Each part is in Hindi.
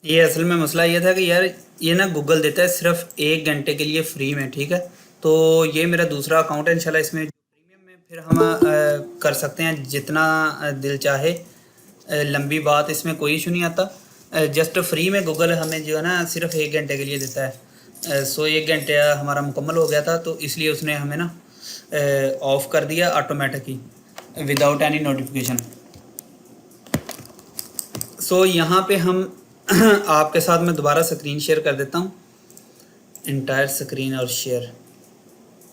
ये असल में मसला ये था कि यार ये ना गूगल देता है सिर्फ 1 घंटे के लिए फ्री में, ठीक है। तो ये मेरा दूसरा अकाउंट है, इंशाल्लाह इसमें प्रीमियम में फिर हम कर सकते हैं जितना दिल चाहे। लंबी बात इसमें कोई इशू नहीं आता। जस्ट फ्री में गूगल हमें जो है ना सिर्फ 1 घंटे के लिए देता है। सो 1 घंटे हमारा मुकम्मल हो गया था, तो इसलिए उसने हमें ना ऑफ़ कर दिया ऑटोमेटिकली विदाउट एनी नोटिफिकेशन। सो यहाँ पे हम आपके साथ मैं दोबारा स्क्रीन शेयर कर देता हूँ, इंटायर स्क्रीन और शेयर।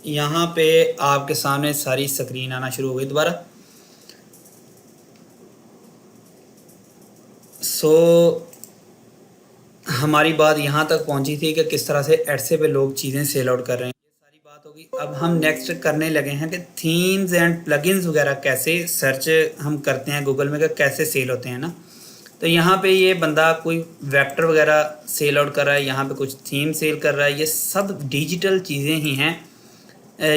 यहाँ पे आपके सामने सारी स्क्रीन आना शुरू हो गई दोबारा। सो हमारी बात यहाँ तक पहुँची थी कि किस तरह से एडसे पे लोग चीज़ें सेल आउट कर रहे हैं, ये सारी बात होगी। अब हम नेक्स्ट करने लगे हैं कि थीम्स एंड प्लगइन्स वगैरह कैसे सर्च हम करते हैं गूगल में, कि कैसे सेल होते हैं ना। तो यहाँ पे ये बंदा कोई वेक्टर वगैरह सेल आउट कर रहा है, यहाँ पे कुछ थीम सेल कर रहा है, ये सब डिजिटल चीज़ें ही हैं।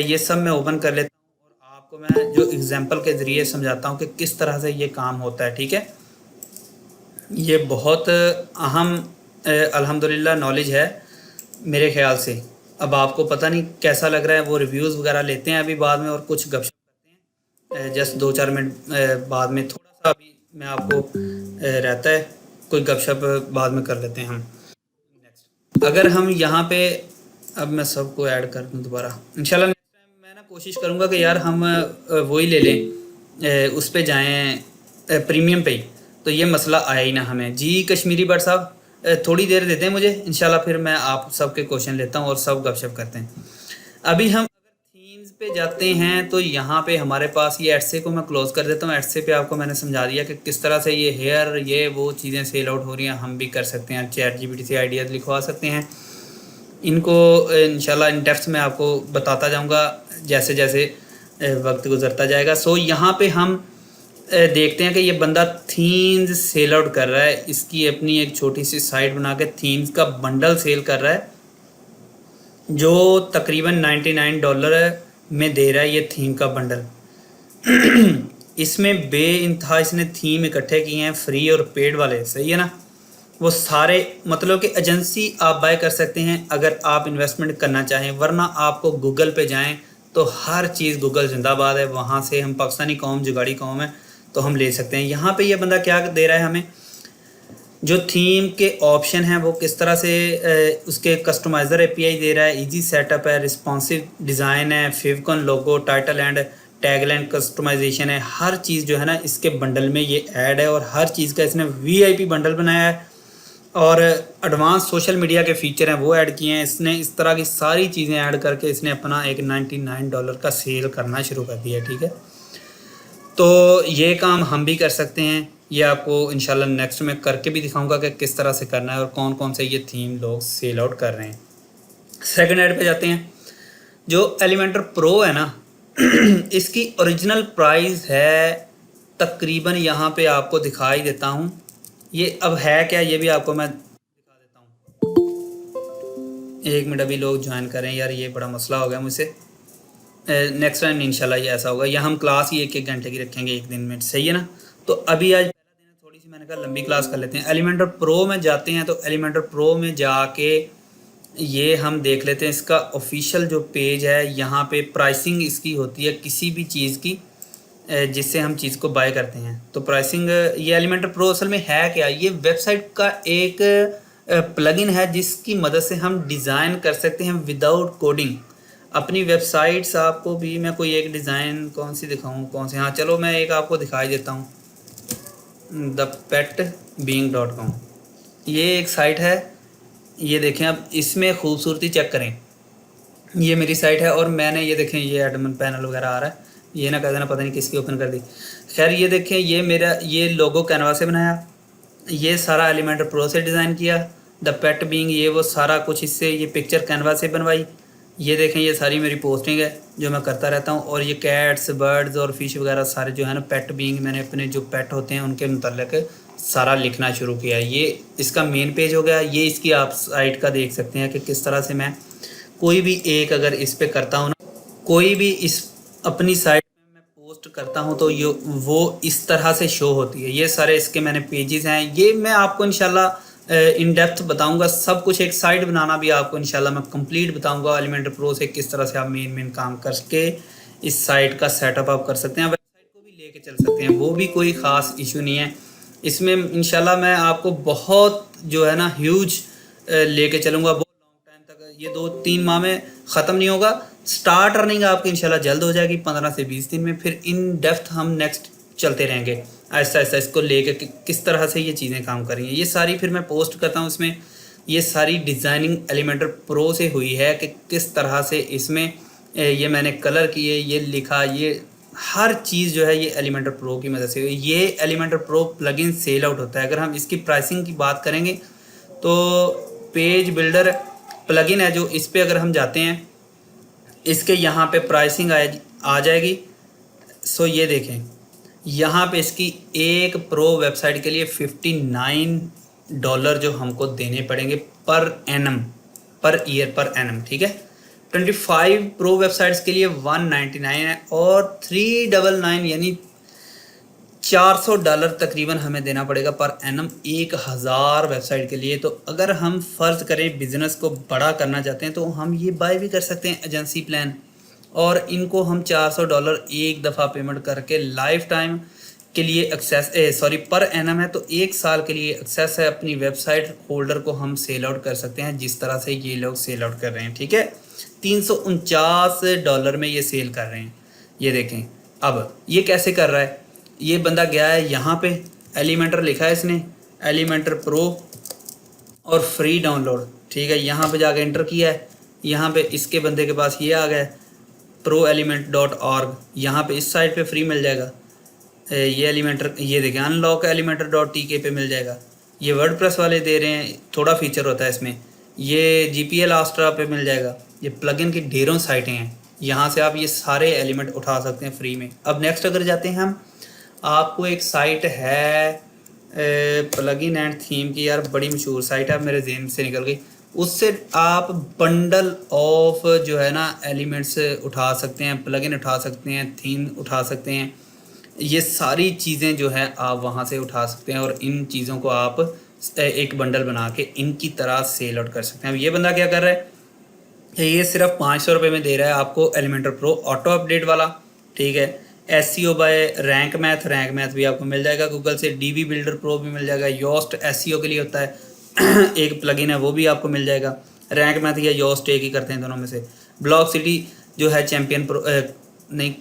ये सब मैं ओपन कर लेता हूँ और आपको मैं जो एग्जांपल के ज़रिए समझाता हूँ कि किस तरह से ये काम होता है, ठीक है। ये बहुत अहम अल्हम्दुलिल्लाह नॉलेज है मेरे ख़्याल से। अब आपको पता नहीं कैसा लग रहा है, वो रिव्यूज़ वगैरह लेते हैं अभी बाद में और कुछ गपशप करते हैं जस्ट 2-4 मिनट बाद में। थोड़ा सा अभी मैं आपको रहता है कोई गपशप बाद में कर लेते हैं हम। नेक्स्ट अगर हम यहाँ पे अब मैं सबको ऐड कर दूँ दोबारा, इंशाल्लाह नेक्स्ट टाइम मैं ना कोशिश करूँगा कि यार हम वही ले लें, उस पे जाएं प्रीमियम पे ही, तो ये मसला आया ही ना हमें। जी कश्मीरी भट्ट साहब थोड़ी देर देते हैं मुझे, इंशाल्लाह फिर मैं आप सबके क्वेश्चन लेता हूँ और सब गपशप करते हैं। अभी हम अगर थीम्स पे जाते हैं तो यहाँ पे हमारे पास ये एडसे को मैं क्लोज़ कर देता हूँ। एडसे पे आपको मैंने समझा दिया कि किस तरह से ये हेयर ये वो चीज़ें सेल आउट हो रही हैं, हम भी कर सकते हैं। चैट जीपीटी से आइडियाज़ लिखवा सकते हैं। इनको इंशाल्लाह इन डेप्थ में आपको बताता जाऊँगा जैसे जैसे वक्त गुजरता जाएगा। सो यहाँ पे हम देखते हैं कि ये बंदा थीम्स सेल आउट कर रहा है। इसकी अपनी एक छोटी सी साइट बना के थीम्स का बंडल सेल कर रहा है, जो तकरीबन $99 में दे रहा है ये थीम का बंडल। इसमें बे इंतहा इसने थीम इकट्ठे किए हैं, फ्री और पेड वाले, सही है ना। वो सारे मतलब कि एजेंसी आप बाय कर सकते हैं अगर आप इन्वेस्टमेंट करना चाहें, वरना आपको गूगल पे जाएं तो हर चीज़ गूगल जिंदाबाद है। वहाँ से हम पाकिस्तानी कौम जुगाड़ी कौम है तो हम ले सकते हैं। यहाँ पे ये बंदा क्या दे रहा है हमें, जो थीम के ऑप्शन हैं वो किस तरह से उसके कस्टमाइज़र एपीआई दे रहा है, इजी सेटअप है, रिस्पॉन्सिव डिज़ाइन है, फेवकॉन लोगो, टाइटल एंड टैगलाइन कस्टमाइजेशन है। हर चीज़ जो है ना इसके बंडल में ये ऐड है और हर चीज़ का इसने वीआईपी बंडल बनाया है और एडवांस सोशल मीडिया के फीचर हैं वो ऐड किए हैं इसने। इस तरह की सारी चीज़ें ऐड करके इसने अपना एक $99 का सेल करना शुरू कर दिया, ठीक है। तो ये काम हम भी कर सकते हैं। ये आपको इंशाल्लाह नेक्स्ट में करके भी दिखाऊंगा कि किस तरह से करना है और कौन कौन से ये थीम लोग सेल आउट कर रहे हैं। सेकंड ऐड पे जाते हैं। जो एलिमेंटर प्रो है ना इसकी ओरिजिनल प्राइस है तकरीबन, यहाँ पे आपको दिखाई देता हूँ ये अब है क्या, ये भी आपको मैं दिखा देता हूँ। 1 मिनट अभी लोग ज्वाइन करें यार, ये बड़ा मसला हो गया मुझसे। नेक्स्ट टाइम इंशाल्लाह ये ऐसा होगा, या हम क्लास ही 1-1 घंटे की रखेंगे एक दिन में, सही है ना। तो अभी आज पहला दिन है, थोड़ी सी मैंने कहा लंबी क्लास कर लेते हैं। एलिमेंटर प्रो में जाते हैं, तो एलिमेंटर प्रो में जाके ये हम देख लेते हैं इसका ऑफिशियल जो पेज है। यहाँ पे प्राइसिंग इसकी होती है किसी भी चीज़ की जिससे हम चीज़ को बाय करते हैं। तो प्राइसिंग ये एलिमेंटर प्रो असल में है क्या, ये वेबसाइट का एक प्लगइन है जिसकी मदद से हम डिज़ाइन कर सकते हैं विदाउट कोडिंग अपनी वेबसाइट्स। आपको भी मैं कोई एक डिज़ाइन कौन सी दिखाऊं, कौन सी, हाँ चलो मैं एक आपको दिखाई देता हूँ, thepetbeing.com। ये एक साइट है, ये देखें। अब इसमें खूबसूरती चेक करें, ये मेरी साइट है और मैंने ये देखें ये एडमिन पैनल वगैरह आ रहा है, ये ना कह देना पता नहीं किसकी ओपन कर दी। खैर ये देखें ये मेरा ये लोगो कैनवा से बनाया, ये सारा एलिमेंटर प्रो से डिज़ाइन किया। द पेट बीइंग ये वो सारा कुछ इससे, ये पिक्चर कैनवा से बनवाई। ये देखें ये सारी मेरी पोस्टिंग है जो मैं करता रहता हूँ। और ये कैट्स बर्ड्स और फिश वगैरह सारे जो है ना पेट बीइंग, मैंने अपने जो पेट होते हैं उनके मुतल्लिक सारा लिखना शुरू किया। ये इसका मेन पेज हो गया। ये इसकी आप साइट का देख सकते हैं कि किस तरह से मैं कोई भी एक अगर इस पे करता हूँ ना, कोई भी इस अपनी साइट में मैं पोस्ट करता हूँ तो ये वो इस तरह से शो होती है। ये सारे इसके मैंने पेजेस हैं, ये मैं आपको इंशाल्लाह इन डेप्थ बताऊंगा सब कुछ। एक साइट बनाना भी आपको इंशाल्लाह मैं कंप्लीट बताऊंगा एलिमेंटर प्रो से, किस तरह से आप मेन काम करके इस साइट का सेटअप आप कर सकते हैं, वेबसाइट को भी लेके चल सकते हैं, वो भी कोई ख़ास इशू नहीं है। इसमें इंशाल्लाह मैं आपको बहुत जो है ना ह्यूज लेके चलूँगा, बहुत लॉन्ग टाइम तक, ये 2-3 माह में ख़त्म नहीं होगा। स्टार्ट अर्निंग आपकी इंशाल्लाह जल्द हो जाएगी 15 से 20 दिन में। फिर इन डेप्थ हम नेक्स्ट चलते रहेंगे आहिस्ता आहिस्ता इसको लेके किस तरह से ये चीज़ें काम कर रही हैं। ये सारी फिर मैं पोस्ट करता हूँ इसमें। ये सारी डिज़ाइनिंग एलिमेंटर प्रो से हुई है कि किस तरह से इसमें ये मैंने कलर किए, ये लिखा, ये हर चीज़ जो है ये एलिमेंटर प्रो की मदद से हुई। ये Elementor pro plugin sell out होता है। अगर हम इसकी प्राइसिंग की बात करेंगे तो पेज बिल्डर प्लगइन है जो, इस पर अगर हम जाते हैं इसके यहाँ पे प्राइसिंग आ जाएगी। सो ये देखें यहाँ पे इसकी एक प्रो वेबसाइट के लिए $59 जो हमको देने पड़ेंगे per annum, per year, per annum, ठीक है। 25 प्रो वेबसाइट्स के लिए 199 है और 399 यानी $400 तकरीबन हमें देना पड़ेगा पर एनम 1000 वेबसाइट के लिए। तो अगर हम फ़र्ज़ करें बिज़नेस को बड़ा करना चाहते हैं तो हम ये बाय भी कर सकते हैं एजेंसी प्लान, और इनको हम $400 एक दफ़ा पेमेंट करके लाइफ टाइम के लिए एक्सेस पर एनम है तो 1 साल के लिए एक्सेस है। अपनी वेबसाइट होल्डर को हम सेल आउट कर सकते हैं जिस तरह से ये लोग सेल आउट कर रहे हैं, ठीक है। $349 में ये सेल कर रहे हैं। ये देखें अब ये कैसे कर रहा है। ये बंदा गया है यहाँ पे, एलिमेंटर लिखा है इसने, एलिमेंटर प्रो और फ्री डाउनलोड, ठीक है। यहाँ पे जाके एंटर किया है, यहाँ पे इसके बंदे के पास ये आ गया proelement.org। यहाँ पे इस साइट पे फ्री मिल जाएगा ये एलिमेंटर, ये देखें अनलॉक एलिमेंटर.tk पे मिल जाएगा। ये वर्डप्रेस वाले दे रहे हैं, थोड़ा फीचर होता है इसमें। ये GPL आस्ट्रा पे मिल जाएगा। ये प्लगइन की ढेरों साइटें हैं, यहाँ से आप ये सारे एलिमेंट उठा सकते हैं फ्री में। अब नेक्स्ट अगर जाते हैं हम, आपको एक साइट है प्लगइन एंड थीम की, यार बड़ी मशहूर साइट है, मेरे जेहन से निकल गई। उससे आप बंडल ऑफ जो है ना एलिमेंट्स उठा सकते हैं, प्लगइन उठा सकते हैं, थीम उठा सकते हैं। ये सारी चीज़ें जो है आप वहाँ से उठा सकते हैं और इन चीज़ों को आप एक बंडल बना के इनकी तरह सेल आउट कर सकते हैं। अब ये बंदा क्या कर रहा है कि ये सिर्फ $500 में दे रहा है आपको एलिमेंटर प्रो ऑटो अपडेट वाला, ठीक है। SEO बाय रैंक मैथ भी आपको मिल जाएगा गूगल से। DB बिल्डर प्रो भी मिल जाएगा। योस्ट SEO के लिए होता है एक प्लगइन है, वो भी आपको मिल जाएगा। रैंक मैथ या योस्ट एक ही करते हैं दोनों में से। ब्लॉक सिटी जो है चैम्पियन प्रो नहीं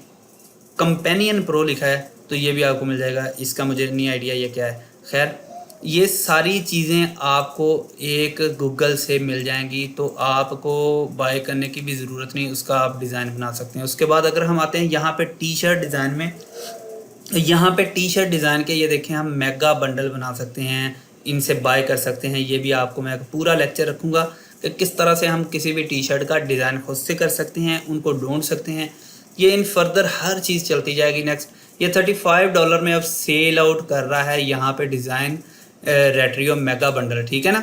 कंपेनियन प्रो लिखा है तो ये भी आपको मिल जाएगा। इसका मुझे नहीं आइडिया ये क्या है। खैर ये सारी चीज़ें आपको एक गूगल से मिल जाएंगी तो आपको बाय करने की भी ज़रूरत नहीं, उसका आप डिज़ाइन बना सकते हैं। उसके बाद अगर हम आते हैं यहाँ पे टी शर्ट डिज़ाइन में, यहाँ पे टी शर्ट डिज़ाइन के ये देखें हम मेगा बंडल बना सकते हैं, इनसे बाय कर सकते हैं। ये भी आपको मैं पूरा लेक्चर रखूँगा कि किस तरह से हम किसी भी टी शर्ट का डिज़ाइन खुद से कर सकते हैं, उनको ढूंढ सकते हैं। ये इन फर्दर हर चीज़ चलती जाएगी। नेक्स्ट ये $35 में अब सेल आउट कर रहा है यहाँ पे डिज़ाइन रेट्रियो मेगा बंडल, ठीक है ना।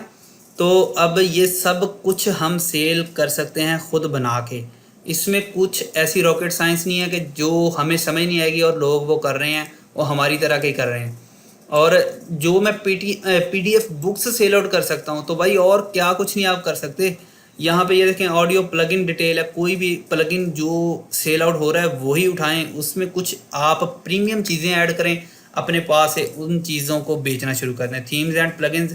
तो अब ये सब कुछ हम सेल कर सकते हैं खुद बना के। इसमें कुछ ऐसी रॉकेट साइंस नहीं है कि जो हमें समझ नहीं आएगी और लोग वो कर रहे हैं, वो हमारी तरह के कर रहे हैं। और जो मैं PDF बुक्स सेल आउट कर सकता हूँ तो भाई और क्या कुछ नहीं आप कर सकते। यहाँ पे ये देखें ऑडियो प्लगइन डिटेल है, कोई भी प्लगइन जो सेल आउट हो रहा है वही उठाएं, उसमें कुछ आप प्रीमियम चीज़ें ऐड करें अपने पास से, उन चीज़ों को बेचना शुरू कर दें। Themes and plugins,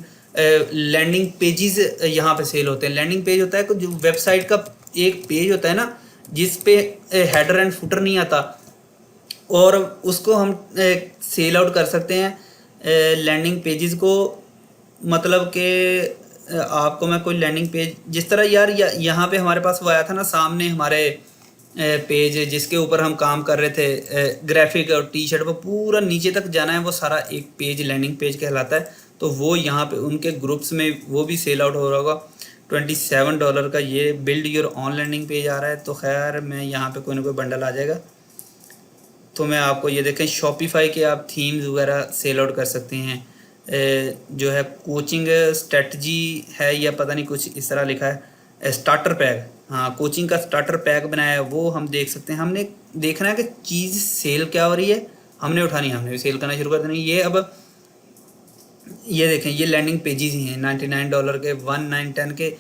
landing pages यहाँ पे सेल होते हैं। लैंडिंग पेज होता है कि जो वेबसाइट का एक पेज होता है ना जिस पे हेडर एंड फुटर नहीं आता, और उसको हम सेल आउट कर सकते हैं लैंडिंग पेजेस को। मतलब कि आपको मैं कोई लैंडिंग पेज जिस तरह यार यहाँ पे हमारे पास वो आया था ना सामने हमारे पेज जिसके ऊपर हम काम कर रहे थे ग्राफिक और टी शर्ट, वो पूरा नीचे तक जाना है, वो सारा एक पेज लैंडिंग पेज कहलाता है। तो वो यहाँ पे उनके ग्रुप्स में वो भी सेल आउट हो रहा होगा। $27 का ये build your own landing page आ रहा है। तो खैर मैं यहाँ पे कोई ना कोई बंडल आ जाएगा तो मैं आपको ये देखें शॉपिफाई के आप थीम्स वगैरह सेल आउट कर सकते हैं। जो है कोचिंग स्ट्रेटजी है या पता नहीं कुछ इस तरह लिखा है, स्टार्टर पैक, हाँ कोचिंग का स्टार्टर पैक बनाया है, वो हम देख सकते हैं। हमने देखना है कि चीज़ सेल क्या हो रही है, हमने उठानी है, हमने भी सेल करना शुरू कर देना। ये अब ये देखें, ये लैंडिंग पेजेस ही हैं $99 के, 1910 के।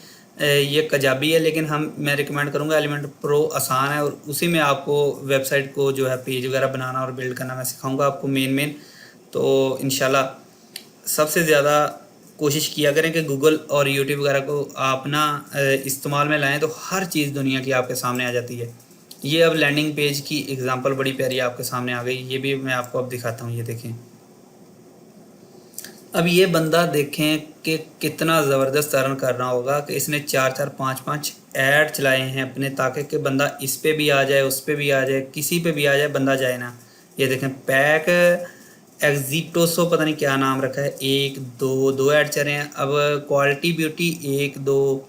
ये कजाबी है, लेकिन मैं रिकमेंड करूँगा एलिमेंट प्रो, आसान है और उसी में आपको वेबसाइट को जो है पेज वगैरह बनाना और बिल्ड करना मैं सिखाऊंगा आपको मेन। तो इंशाल्लाह सबसे ज़्यादा कोशिश किया करें कि गूगल और यूट्यूब वगैरह को आप ना इस्तेमाल में लाएं, तो हर चीज़ दुनिया की आपके सामने आ जाती है। ये अब लैंडिंग पेज की एग्जांपल बड़ी प्यारी आपके सामने आ गई, ये भी मैं आपको अब दिखाता हूँ। ये देखें, अब ये बंदा देखें कि कितना ज़बरदस्त अर्न कर रहा होगा कि इसने 4-4 5-5 ऐड चलाए हैं अपने, ताकि कि बंदा इस पे भी आ जाए, उस पे भी आ जाए, किसी पे भी आ जाए, बंदा जाए ना। ये देखें, पैक एग्जिटोसो पता नहीं क्या नाम रखा है, 1 2 ऐड चल रहे हैं। अब क्वालिटी ब्यूटी 1 2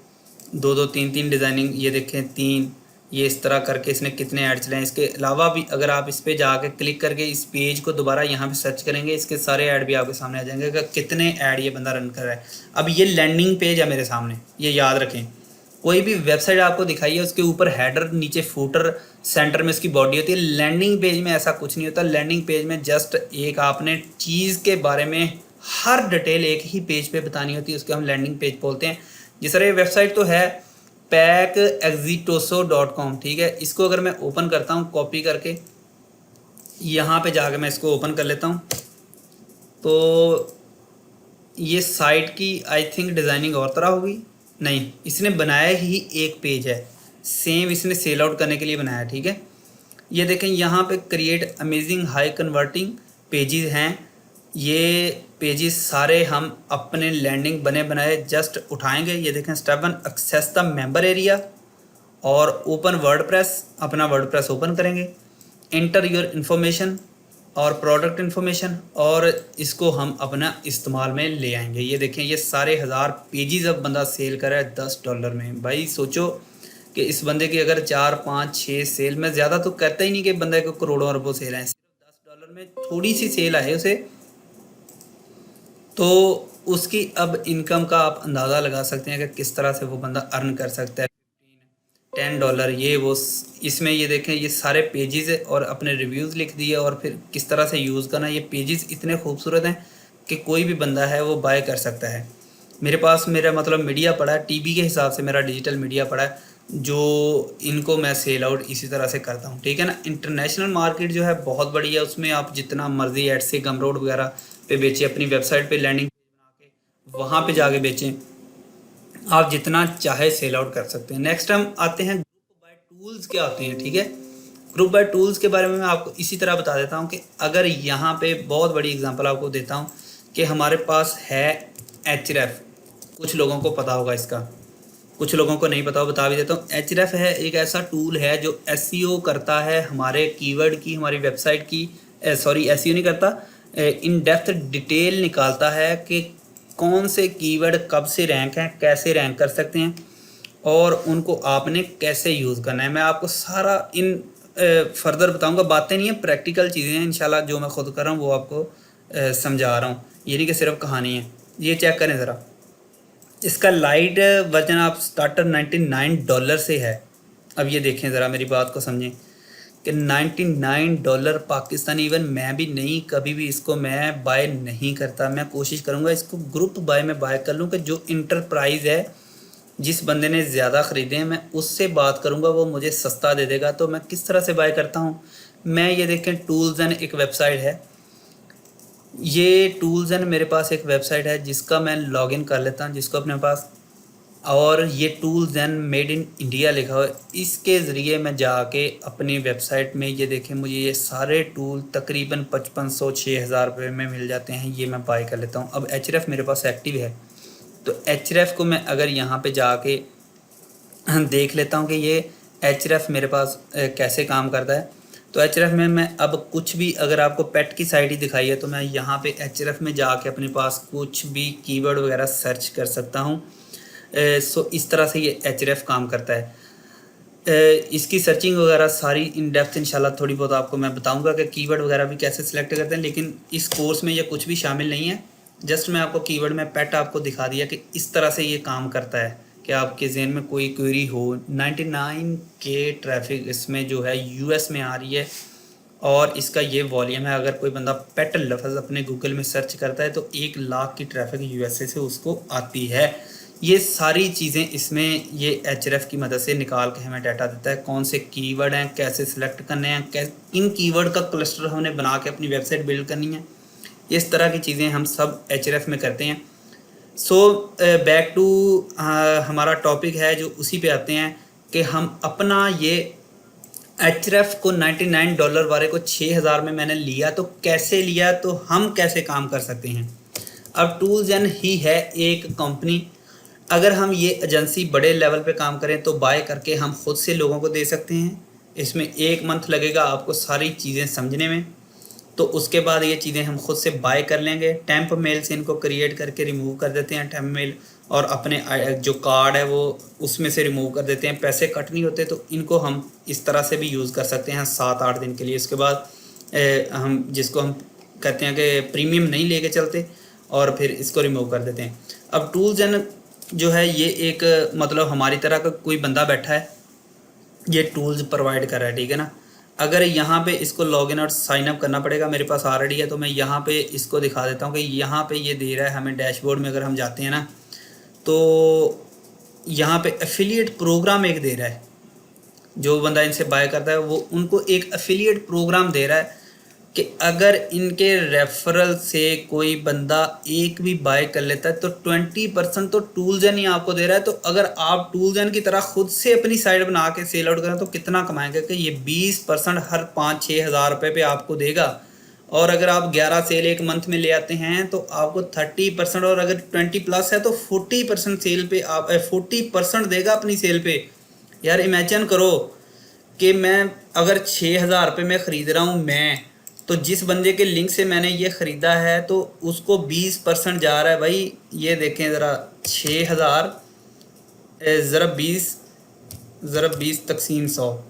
2 2 3 3 डिज़ाइनिंग, ये देखें 3। ये इस तरह करके इसने कितने ऐड चलाए हैं। इसके अलावा भी अगर आप इस पे जाके क्लिक करके इस पेज को दोबारा यहाँ पे सर्च करेंगे, इसके सारे ऐड भी आपके सामने आ जाएंगे कि कितने ऐड ये बंदा रन कर रहा है। अब ये लैंडिंग पेज है मेरे सामने, ये याद रखें। कोई भी वेबसाइट आपको दिखाई है, उसके ऊपर हेडर, नीचे फूटर, सेंटर में उसकी बॉडी होती है। लैंडिंग पेज में ऐसा कुछ नहीं होता। लैंडिंग पेज में जस्ट एक आपने चीज़ के बारे में हर डिटेल एक ही पेज पे बतानी होती है, उसको हम लैंडिंग पेज बोलते हैं। जिस तरह ये वेबसाइट तो है packexitoso.com, ठीक है। इसको अगर मैं ओपन करता हूँ कॉपी करके, यहाँ पे जाके मैं इसको ओपन कर लेता हूँ, तो ये साइट की आई थिंक डिज़ाइनिंग और तरह होगी। नहीं, इसने बनाया ही एक पेज है, सेम इसने सेल आउट करने के लिए बनाया, ठीक है। ये देखें, यहाँ पे create amazing high converting pages हैं। ये पेजेस सारे हम अपने लैंडिंग बने बनाए जस्ट उठाएंगे। ये देखें, step 1 access the member area और ओपन वर्डप्रेस, अपना वर्डप्रेस ओपन करेंगे, एंटर योर इन्फॉर्मेशन और प्रोडक्ट इन्फॉर्मेशन, और इसको हम अपना इस्तेमाल में ले आएंगे। ये देखें, ये सारे 1000 पेजेस अब बंदा सेल कर रहा है $10 में। भाई सोचो कि इस बंदे की अगर 4 5 6 सेल, में ज़्यादा तो करता ही नहीं कि बंदे को करोड़ों अरबों सेल आए, सिर्फ $10 में थोड़ी सी सेल आए उसे, तो उसकी अब इनकम का आप अंदाज़ा लगा सकते हैं कि किस तरह से वो बंदा अर्न कर सकता है। $10 ये वो, इसमें ये देखें, ये सारे पेजेस है और अपने रिव्यूज़ लिख दिए और फिर किस तरह से यूज़ करना। ये पेजेस इतने खूबसूरत हैं कि कोई भी बंदा है वो बाय कर सकता है। मेरे पास मेरा मतलब मीडिया पड़ा है, टीवी के हिसाब से मेरा डिजिटल मीडिया पड़ा है, जो इनको मैं सेल आउट इसी तरह से करता हूँ, ठीक है ना। इंटरनेशनल मार्केट जो है बहुत बड़ी है, उसमें आप जितना मर्जी ऐड से गमरोड वगैरह पे बेचें, अपनी वेबसाइट पे लैंडिंग बना के वहाँ पे जाके बेचें, आप जितना चाहे सेल आउट कर सकते हैं। नेक्स्ट हम आते हैं ग्रुप बाय टूल्स क्या होते हैं, ठीक है। ग्रुप बाय टूल्स के बारे में मैं आपको इसी तरह बता देता हूँ कि अगर यहाँ पे बहुत बड़ी एग्जांपल आपको देता हूँ कि हमारे पास है Href, कुछ लोगों को पता होगा इसका, कुछ लोगों को नहीं पता हो, बता भी देता हूँ। Href है एक ऐसा टूल है जो SEO करता है हमारे कीवर्ड की, हमारी वेबसाइट की, सॉरी SEO नहीं करता, इन डेप्थ डिटेल निकालता है कि कौन से कीवर्ड कब से रैंक हैं, कैसे रैंक कर सकते हैं और उनको आपने कैसे यूज़ करना है। मैं आपको सारा इन फर्दर बताऊंगा, बातें नहीं है, प्रैक्टिकल चीज़ें हैं इंशाल्लाह, जो मैं खुद कर रहा हूँ वो आपको समझा रहा हूँ, ये नहीं कि सिर्फ कहानी है। ये चेक करें ज़रा, इसका लाइट वर्जन आप स्टार्टर $99 से है। अब ये देखें ज़रा, मेरी बात को समझें कि $99 पाकिस्तानी, इवन मैं भी नहीं, कभी भी इसको मैं बाय नहीं करता। मैं कोशिश करूँगा इसको ग्रुप बाय में बाय कर लूँ कि जो इंटरप्राइज़ है, जिस बंदे ने ज़्यादा ख़रीदे हैं मैं उससे बात करूँगा, वो मुझे सस्ता दे देगा। तो मैं किस तरह से बाय करता हूँ, मैं ये देखें, टूल्स एंड एक वेबसाइट है, ये टूल्स एंड मेरे पास एक वेबसाइट है जिसका मैं लॉगिन कर लेता हूँ, जिसको अपने पास, और ये tools and made in India लिखा हुआ है। इसके ज़रिए मैं जाके अपनी वेबसाइट में, ये देखें, मुझे ये सारे टूल तकरीबन 5500-6000 रुपये में मिल जाते हैं, ये मैं बाय कर लेता हूँ। अब Href मेरे पास एक्टिव है, तो Href को मैं अगर यहाँ पे जाके देख लेता हूँ कि ये Href मेरे पास कैसे काम करता है, तो Href में मैं अब कुछ भी, अगर आपको पेट की साइट ही दिखाई है तो मैं यहाँ पे Href में जाके अपने पास कुछ भी कीवर्ड वगैरह सर्च कर सकता हूँ। सो इस तरह से ये Href काम करता है। इसकी सर्चिंग वगैरह सारी इन डेप्थ इंशाल्लाह थोड़ी बहुत आपको मैं बताऊंगा कि कीवर्ड वगैरह भी कैसे सिलेक्ट करते हैं, लेकिन इस कोर्स में ये कुछ भी शामिल नहीं है। जस्ट मैं आपको कीवर्ड में पेट आपको दिखा दिया कि इस तरह से ये काम करता है कि आपके जहन में कोई क्वेरी हो। 99 के ट्रैफिक इसमें जो है US में आ रही है और इसका ये वॉल्यूम है। अगर कोई बंदा पेट लफ्ज़ अपने गूगल में सर्च करता है तो 1 लाख की ट्रैफिक यूएसए से उसको आती है। ये सारी चीज़ें इसमें ये एचरेफ की मदद से निकाल के हमें डाटा देता है, कौन से कीवर्ड हैं, कैसे सिलेक्ट करने हैं, इन कीवर्ड का क्लस्टर हमने बना के अपनी वेबसाइट बिल्ड करनी है। इस तरह की चीज़ें हम सब एचरेफ में करते हैं। सो बैक टू हमारा टॉपिक है जो उसी पे आते हैं कि हम अपना ये एचरेफ को $99 वाले को 6000 में मैंने लिया, तो कैसे लिया, तो हम कैसे काम कर सकते हैं। अब टूल्स एंड ही है एक कंपनी। अगर हम ये एजेंसी बड़े लेवल पे काम करें तो बाय करके हम खुद से लोगों को दे सकते हैं। इसमें 1 मंथ लगेगा आपको सारी चीज़ें समझने में, तो उसके बाद ये चीज़ें हम खुद से बाय कर लेंगे। टेम्प मेल से इनको क्रिएट करके रिमूव कर देते हैं टेम्प मेल, और अपने जो कार्ड है वो उसमें से रिमूव कर देते हैं। पैसे कट नहीं होते, तो इनको हम इस तरह से भी यूज़ कर सकते हैं 7-8 दिन के लिए। इसके बाद हम जिसको हम कहते हैं कि प्रीमियम नहीं लेके चलते, और फिर इसको रिमूव कर देते हैं। अब टूल्स एंड जो है ये एक मतलब हमारी तरह का कोई बंदा बैठा है, ये टूल्स प्रोवाइड कर रहा है, ठीक है ना। अगर यहाँ पे इसको लॉगिन और साइन अप करना पड़ेगा, मेरे पास ऑलरेडी है, तो मैं यहाँ पे इसको दिखा देता हूँ कि यहाँ पे ये दे रहा है हमें डैशबोर्ड में। अगर हम जाते हैं ना तो यहाँ पे एफिलिएट प्रोग्राम एक दे रहा है। जो बंदा इनसे बाय करता है वो उनको एक एफिलिएट प्रोग्राम दे रहा है कि अगर इनके रेफरल से कोई बंदा एक भी बाय कर लेता है तो 20% तो टूल्स एंड ही आपको दे रहा है। तो अगर आप टूल्स एंड की तरह खुद से अपनी साइट बना के सेल आउट करें तो कितना कमाएंगे कि ये 20% हर 5-6 हज़ार रुपये पे आपको देगा। और अगर आप 11 सेल 1 मंथ में ले आते हैं तो आपको 30%, और अगर 20+ है तो 40% सेल पे आप 40% देगा अपनी सेल पे। यार इमेजिन करो कि मैं अगर 6,000 रुपये में ख़रीद रहा हूँ मैं, तो जिस बंदे के लिंक से मैंने ये ख़रीदा है तो उसको 20% जा रहा है भाई। ये देखें ज़रा, 6,000 ज़रा 20 तकसीम 100,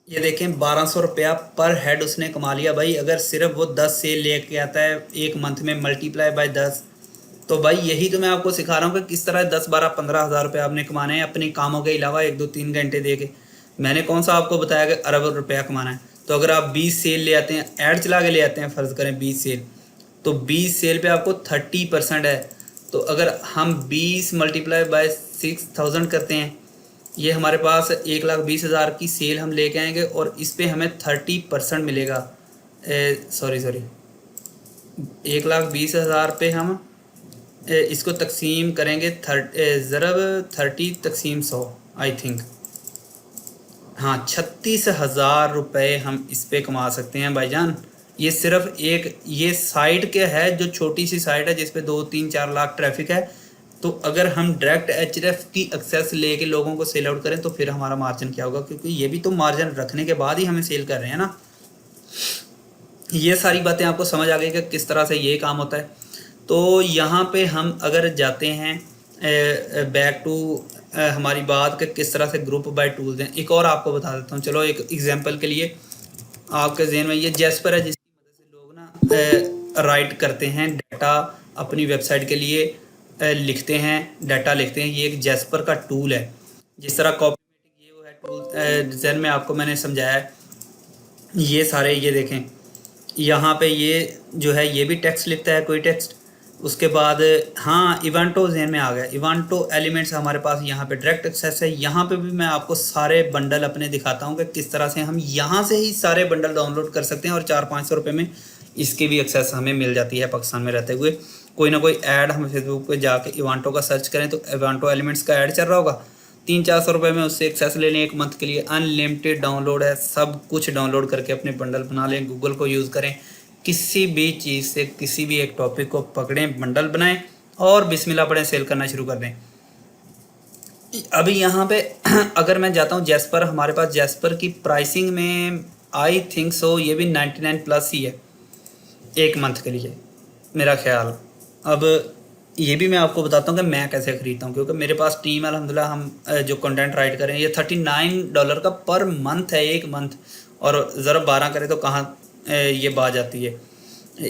ये देखें 1200 रुपया पर हेड उसने कमा लिया भाई। अगर सिर्फ वो 10 सेल लेके आता है 1 मंथ में, मल्टीप्लाई बाय 10, तो भाई यही तो मैं आपको सिखा रहा हूँ कि किस तरह 10, 12, 15 हज़ार रुपये आपने कमाने हैं अपने कामों के अलावा 1-2-3 घंटे दे के। मैंने कौन सा आपको बताया कि अरब रुपया कमाना है। तो अगर आप 20 सेल ले आते हैं, ऐड चला के ले आते हैं, फ़र्ज़ करें 20 सेल, तो 20 सेल पे आपको 30% है। तो अगर हम 20 मल्टीप्लाई बाय 6000 करते हैं, ये हमारे पास 1,20,000 की सेल हम लेके आएंगे, और इस पे हमें 30% मिलेगा। सॉरी 1,20,000 पे हम इसको तकसीम करेंगे ज़रब 30 तकसीम 100, आई थिंक, हाँ 36,000 रुपये हम इस पे कमा सकते हैं भाईजान। ये सिर्फ एक ये साइट के है जो छोटी सी साइट है जिस पे 2-3-4 लाख ट्रैफिक है। तो अगर हम डायरेक्ट एचरेफ की एक्सेस लेके लोगों को सेल आउट करें तो फिर हमारा मार्जिन क्या होगा, क्योंकि ये भी तो मार्जिन रखने के बाद ही हमें सेल कर रहे हैं ना। ये सारी बातें आपको समझ आ गई कि किस तरह से ये काम होता है। तो यहाँ पे हम अगर जाते हैं बैक टू हमारी बात कि किस तरह से ग्रुप बाय टूल्स हैं, एक और आपको बता देता हूँ। चलो एक एग्जांपल के लिए आपके जहन में ये जैस्पर है, जिसकी मदद से लोग ना राइट करते हैं डाटा अपनी वेबसाइट के लिए, लिखते हैं, डाटा लिखते हैं। ये एक जैस्पर का टूल है। जिस तरह कॉपीमेटिक ये वो है टूल डिज़ाइन में आपको मैंने समझाया है। ये सारे ये देखें, यहाँ पे ये जो है ये भी टेक्स्ट लिखता है, कोई टेक्स्ट। उसके बाद हाँ इवेंटो जहन में आ गया। इवेंटो एलिमेंट्स हमारे पास यहाँ पे डायरेक्ट एक्सेस है। यहाँ पे भी मैं आपको सारे बंडल अपने दिखाता हूँ कि किस तरह से हम यहाँ से ही सारे बंडल डाउनलोड कर सकते हैं, और 400-500 रुपये में इसकी भी एक्सेस हमें मिल जाती है पाकिस्तान में रहते हुए। कोई ना कोई ऐड हम फेसबुक पे जाके इवेंटो का सर्च करें तो इवेंटो एलिमेंट्स का ऐड चल रहा होगा, 300-400 रुपये में उससे एक्सेस ले लें। 1 मंथ के लिए अनलिमिटेड डाउनलोड है, सब कुछ डाउनलोड करके अपने बंडल बना लें। गूगल को यूज़ करें, किसी भी चीज़ से किसी भी एक टॉपिक को पकड़ें, बंडल बनाएं और बिस्मिल्लाह पढ़ें, सेल करना शुरू कर दें। अभी यहाँ पे अगर मैं जाता हूँ जैस्पर, हमारे पास जैस्पर की प्राइसिंग में आई थिंक सो ये भी 99+ ही है 1 मंथ के लिए मेरा ख्याल। अब ये भी मैं आपको बताता हूँ कि मैं कैसे ख़रीदता हूँ, क्योंकि मेरे पास टीम है अल्हम्दुलिल्लाह। हम जो कंटेंट राइट करें, ये $39 का पर मंथ है 1 मंथ, और ज़रा 12 करें तो कहाँ ये बात जाती है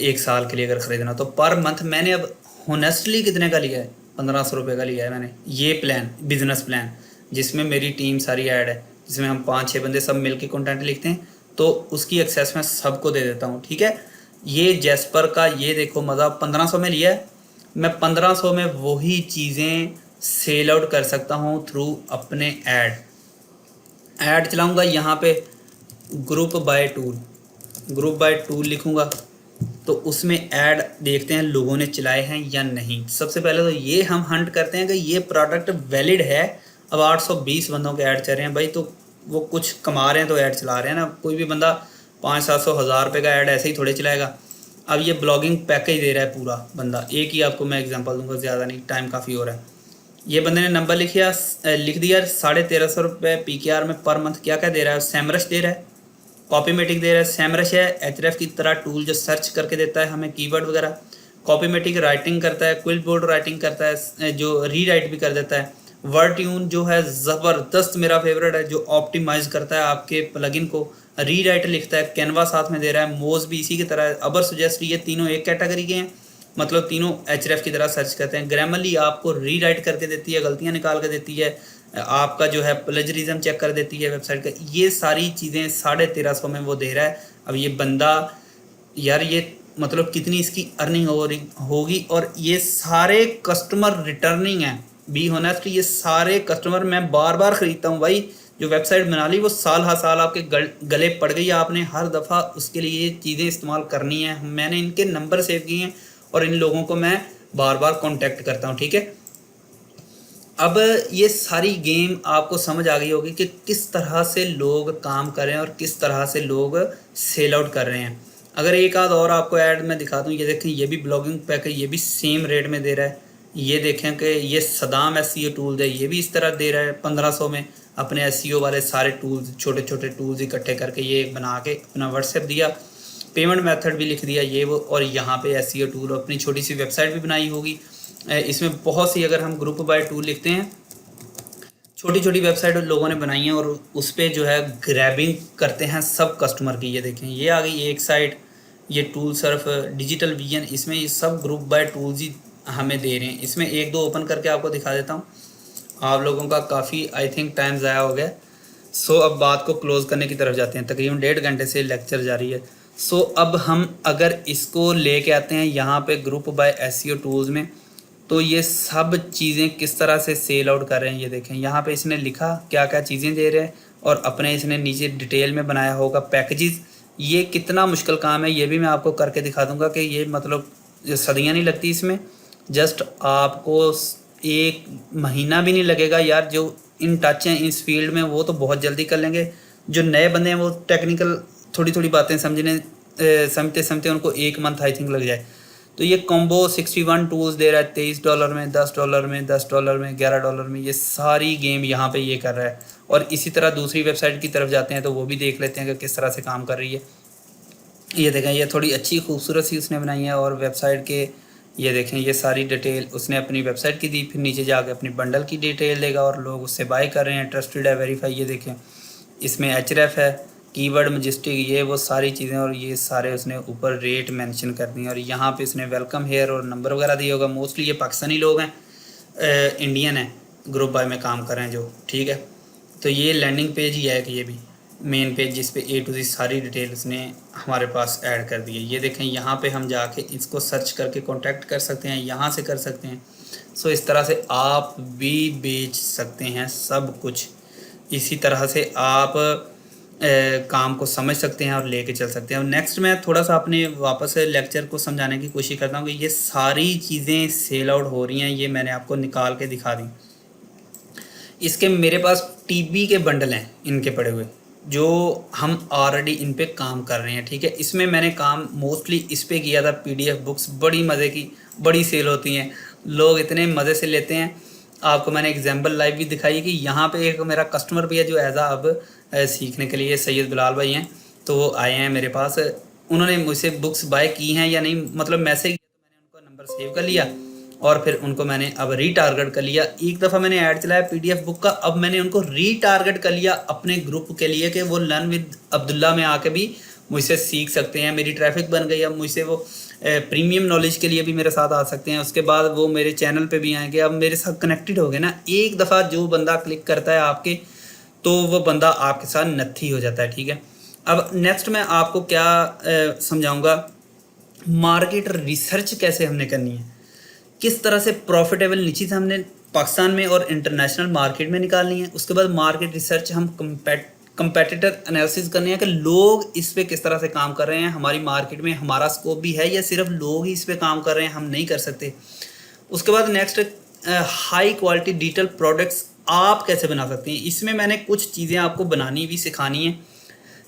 1 साल के लिए अगर ख़रीदना। तो पर मंथ मैंने अब होनेस्टली कितने का लिया है, 1500 रुपये का लिया है मैंने ये प्लान, बिज़नेस प्लान, जिसमें मेरी टीम सारी ऐड है, जिसमें हम 5-6 बंदे सब मिल के कंटेंट लिखते हैं। तो उसकी एक्सेस मैं सबको दे देता हूँ, ठीक है। ये जैस्पर का ये देखो मज़ा 1500 में लिया है, मैं 1500 में वही चीज़ें सेल आउट कर सकता हूँ थ्रू अपने ऐड चलाऊँगा यहाँ पे। ग्रुप बाय टूल लिखूँगा तो उसमें ऐड देखते हैं लोगों ने चलाए हैं या नहीं। सबसे पहले तो ये हम हंट करते हैं कि ये प्रोडक्ट वैलिड है। अब 820 बंदों के ऐड चल रहे हैं भाई, तो वो कुछ कमा रहे हैं तो ऐड चला रहे हैं ना। कोई भी बंदा 500-700 हज़ार रुपये का ऐड ऐसे ही थोड़े चलाएगा। अब ये ब्लॉगिंग पैकेज दे रहा है पूरा बंदा, एक ही आपको मैं एग्जांपल दूंगा, ज़्यादा नहीं, टाइम काफ़ी हो रहा है। ये बंदे ने नंबर लिख दिया 1350 रुपये PKR में पर मंथ। क्या क्या दे रहा है? सैमरश दे रहा है, कॉपीमेटिक दे रहा है। सैमरश है एचरेफ की तरह टूल जो सर्च करके देता है हमें कीवर्ड वगैरह। कॉपीमेटिक राइटिंग करता है, क्विल बोर्ड राइटिंग करता है, जो रीराइट भी कर देता है। वर्ड ट्यून जो है ज़बरदस्त मेरा फेवरेट है, जो ऑप्टिमाइज करता है आपके प्लगइन को। रीराइट लिखता है, कैनवा साथ में दे रहा है, मोज भी इसी की तरह है। अबर सुजेस्ट, ये तीनों एक कैटेगरी के हैं, मतलब तीनों एचरेफ की तरह सर्च करते हैं। ग्रामरली आपको रीराइट करके देती है, गलतियाँ निकाल के देती है, आपका जो है प्लेजरिज्म चेक कर देती है वेबसाइट का। ये सारी चीज़ें 1350 में वो दे रहा है। अब ये बंदा यार, ये मतलब कितनी इसकी अर्निंग होगी। और ये सारे कस्टमर रिटर्निंग हैं, बी होनेस्ट, ये सारे कस्टमर मैं बार बार ख़रीदता हूँ भाई। जो वेबसाइट बना ली वो साल हर साल आपके गले पड़ गई, आपने हर दफ़ा उसके लिए ये चीज़ें इस्तेमाल करनी है। मैंने इनके नंबर सेव किए हैं और इन लोगों को मैं बार बार कॉन्टैक्ट करता हूँ, ठीक है। अब ये सारी गेम आपको समझ आ गई होगी कि किस तरह से लोग काम कर रहे हैं और किस तरह से लोग सेल आउट कर रहे हैं। अगर एक आध और आपको ऐड मैं दिखा दूँ, ये देखें, ये भी ब्लॉगिंग पैकेज, ये भी सेम रेट में दे रहा है। ये देखें कि ये सदाम SEO टूल्स है, ये भी इस तरह दे रहा है 1500 में। अपने SEO वाले सारे टूल्स, छोटे छोटे टूल्स इकट्ठे करके ये बना के अपना व्हाट्सएप दिया, पेमेंट मेथड भी लिख दिया ये वो, और यहाँ पे SEO टूल अपनी छोटी सी वेबसाइट भी बनाई होगी। इसमें बहुत सी, अगर हम ग्रुप बाय टूल लिखते हैं, छोटी छोटी वेबसाइट लोगों ने बनाई हैं और उस पर जो है ग्रैबिंग करते हैं सब कस्टमर की। ये देखें, ये आ गई एक साइट, ये टूल सर्फ, डिजिटल विजन, इसमें ये सब ग्रुप बाय टूल्स ही हमें दे रहे हैं। इसमें एक दो ओपन करके आपको दिखा देता हूँ। आप लोगों का काफ़ी आई थिंक टाइम ज़ाया हो गया। सो अब बात को क्लोज़ करने की तरफ जाते हैं। तकरीबन 1.5 घंटे से लेक्चर जारी है। सो अब हम अगर इसको लेके आते हैं यहाँ पे ग्रुप बाय SEO टूल्स में, तो ये सब चीज़ें किस तरह से सेल आउट कर रहे हैं। ये देखें, यहाँ पे इसने लिखा क्या क्या चीज़ें दे रहे हैं और अपने इसने नीचे डिटेल में बनाया होगा पैकेजेस। ये कितना मुश्किल काम है ये भी मैं आपको करके दिखा दूंगा कि ये मतलब सदियाँ नहीं लगती इसमें, जस्ट आपको 1 महीना भी नहीं लगेगा यार। जो इन टच हैं इस फील्ड में वो तो बहुत जल्दी कर लेंगे। जो नए बंदे हैं वो टेक्निकल थोड़ी थोड़ी बातें समझते समझते उनको 1 मंथ आई थिंक लग जाए। तो ये कॉम्बो 61 टूल्स दे रहा है $23 में, $10 में, $10 में, $11 में। ये सारी गेम यहाँ पे ये कर रहा है। और इसी तरह दूसरी वेबसाइट की तरफ जाते हैं तो वो भी देख लेते हैं कि किस तरह से काम कर रही है। ये देखें, ये थोड़ी अच्छी खूबसूरत सी उसने बनाई है। और वेबसाइट के ये देखें, ये सारी डिटेल उसने अपनी वेबसाइट की दी, फिर नीचे जाके अपनी बंडल की डिटेल देगा और लोग उससे बाय कर रहे हैं। ट्रस्टेड है, वेरीफाई, ये देखें, इसमें HRF है, कीवर्ड मजिस्टिक, ये वो सारी चीज़ें, और ये सारे उसने ऊपर रेट मेंशन कर दी। और यहाँ पे इसने वेलकम हेयर और नंबर वगैरह दिया होगा। मोस्टली ये पाकिस्तानी लोग हैं, इंडियन है, ग्रुप बाय में काम कर रहे हैं जो, ठीक है। तो ये लैंडिंग पेज ही है कि ये भी मेन पेज जिस पे A to Z सारी डिटेल उसने हमारे पास ऐड कर दी है। ये देखें, यहाँ पे हम जाके इसको सर्च करके कांटेक्ट कर सकते हैं, यहाँ से कर सकते हैं। सो इस तरह से आप भी बेच सकते हैं सब कुछ। इसी तरह से आप काम को समझ सकते हैं और लेके चल सकते हैं। और नेक्स्ट मैं थोड़ा सा अपने वापस लेक्चर को समझाने की कोशिश करता हूँ कि ये सारी चीज़ें सेल आउट हो रही हैं, ये मैंने आपको निकाल के दिखा दी। इसके मेरे पास TB के बंडल हैं इनके पड़े हुए, जो हम ऑलरेडी इन पे काम कर रहे हैं, ठीक है। इसमें मैंने काम मोस्टली इस पे किया था। PDF बुक्स बड़ी मज़े की, बड़ी सेल होती हैं, लोग इतने मज़े से लेते हैं। आपको मैंने एग्जांपल लाइव भी दिखाई कि यहाँ पे एक मेरा कस्टमर भी है जो एज अब सीखने के लिए, सैयद बिलाल भाई हैं, तो वो आए हैं मेरे पास। उन्होंने मुझसे बुक्स बाय की हैं या नहीं, मतलब मैसेज किया, तो मैंने उनका नंबर सेव कर लिया और फिर उनको मैंने अब रीटारगेट कर लिया। एक दफ़ा मैंने ऐड चलाया PDF बुक का, अब मैंने उनको रीटारगेट कर लिया अपने ग्रुप के लिए कि वो लर्न विद अब्दुल्ला में आके भी मुझसे सीख सकते हैं। मेरी ट्रैफिक बन गई, अब मुझसे वो प्रीमियम नॉलेज के लिए भी मेरे साथ आ सकते हैं। उसके बाद वो मेरे चैनल पे भी आएंगे, अब मेरे साथ कनेक्टेड हो गए ना। एक दफ़ा जो बंदा क्लिक करता है आपके, तो वो बंदा आपके साथ नत्थी हो जाता है, ठीक है। अब नेक्स्ट मैं आपको क्या समझाऊंगा, मार्केट रिसर्च कैसे हमने करनी है, किस तरह से प्रॉफिटेबल नीचे से हमने पाकिस्तान में और इंटरनेशनल मार्केट में निकालनी है। उसके बाद मार्केट रिसर्च हम कंपेटिटर एनालिसिस करनी है कि लोग इस पे किस तरह से काम कर रहे हैं, हमारी मार्केट में हमारा स्कोप भी है या सिर्फ लोग ही इस पे काम कर रहे हैं, हम नहीं कर सकते। उसके बाद next high quality digital products आप कैसे बना सकते हैं। इसमें मैंने कुछ चीज़ें आपको बनानी भी सिखानी है,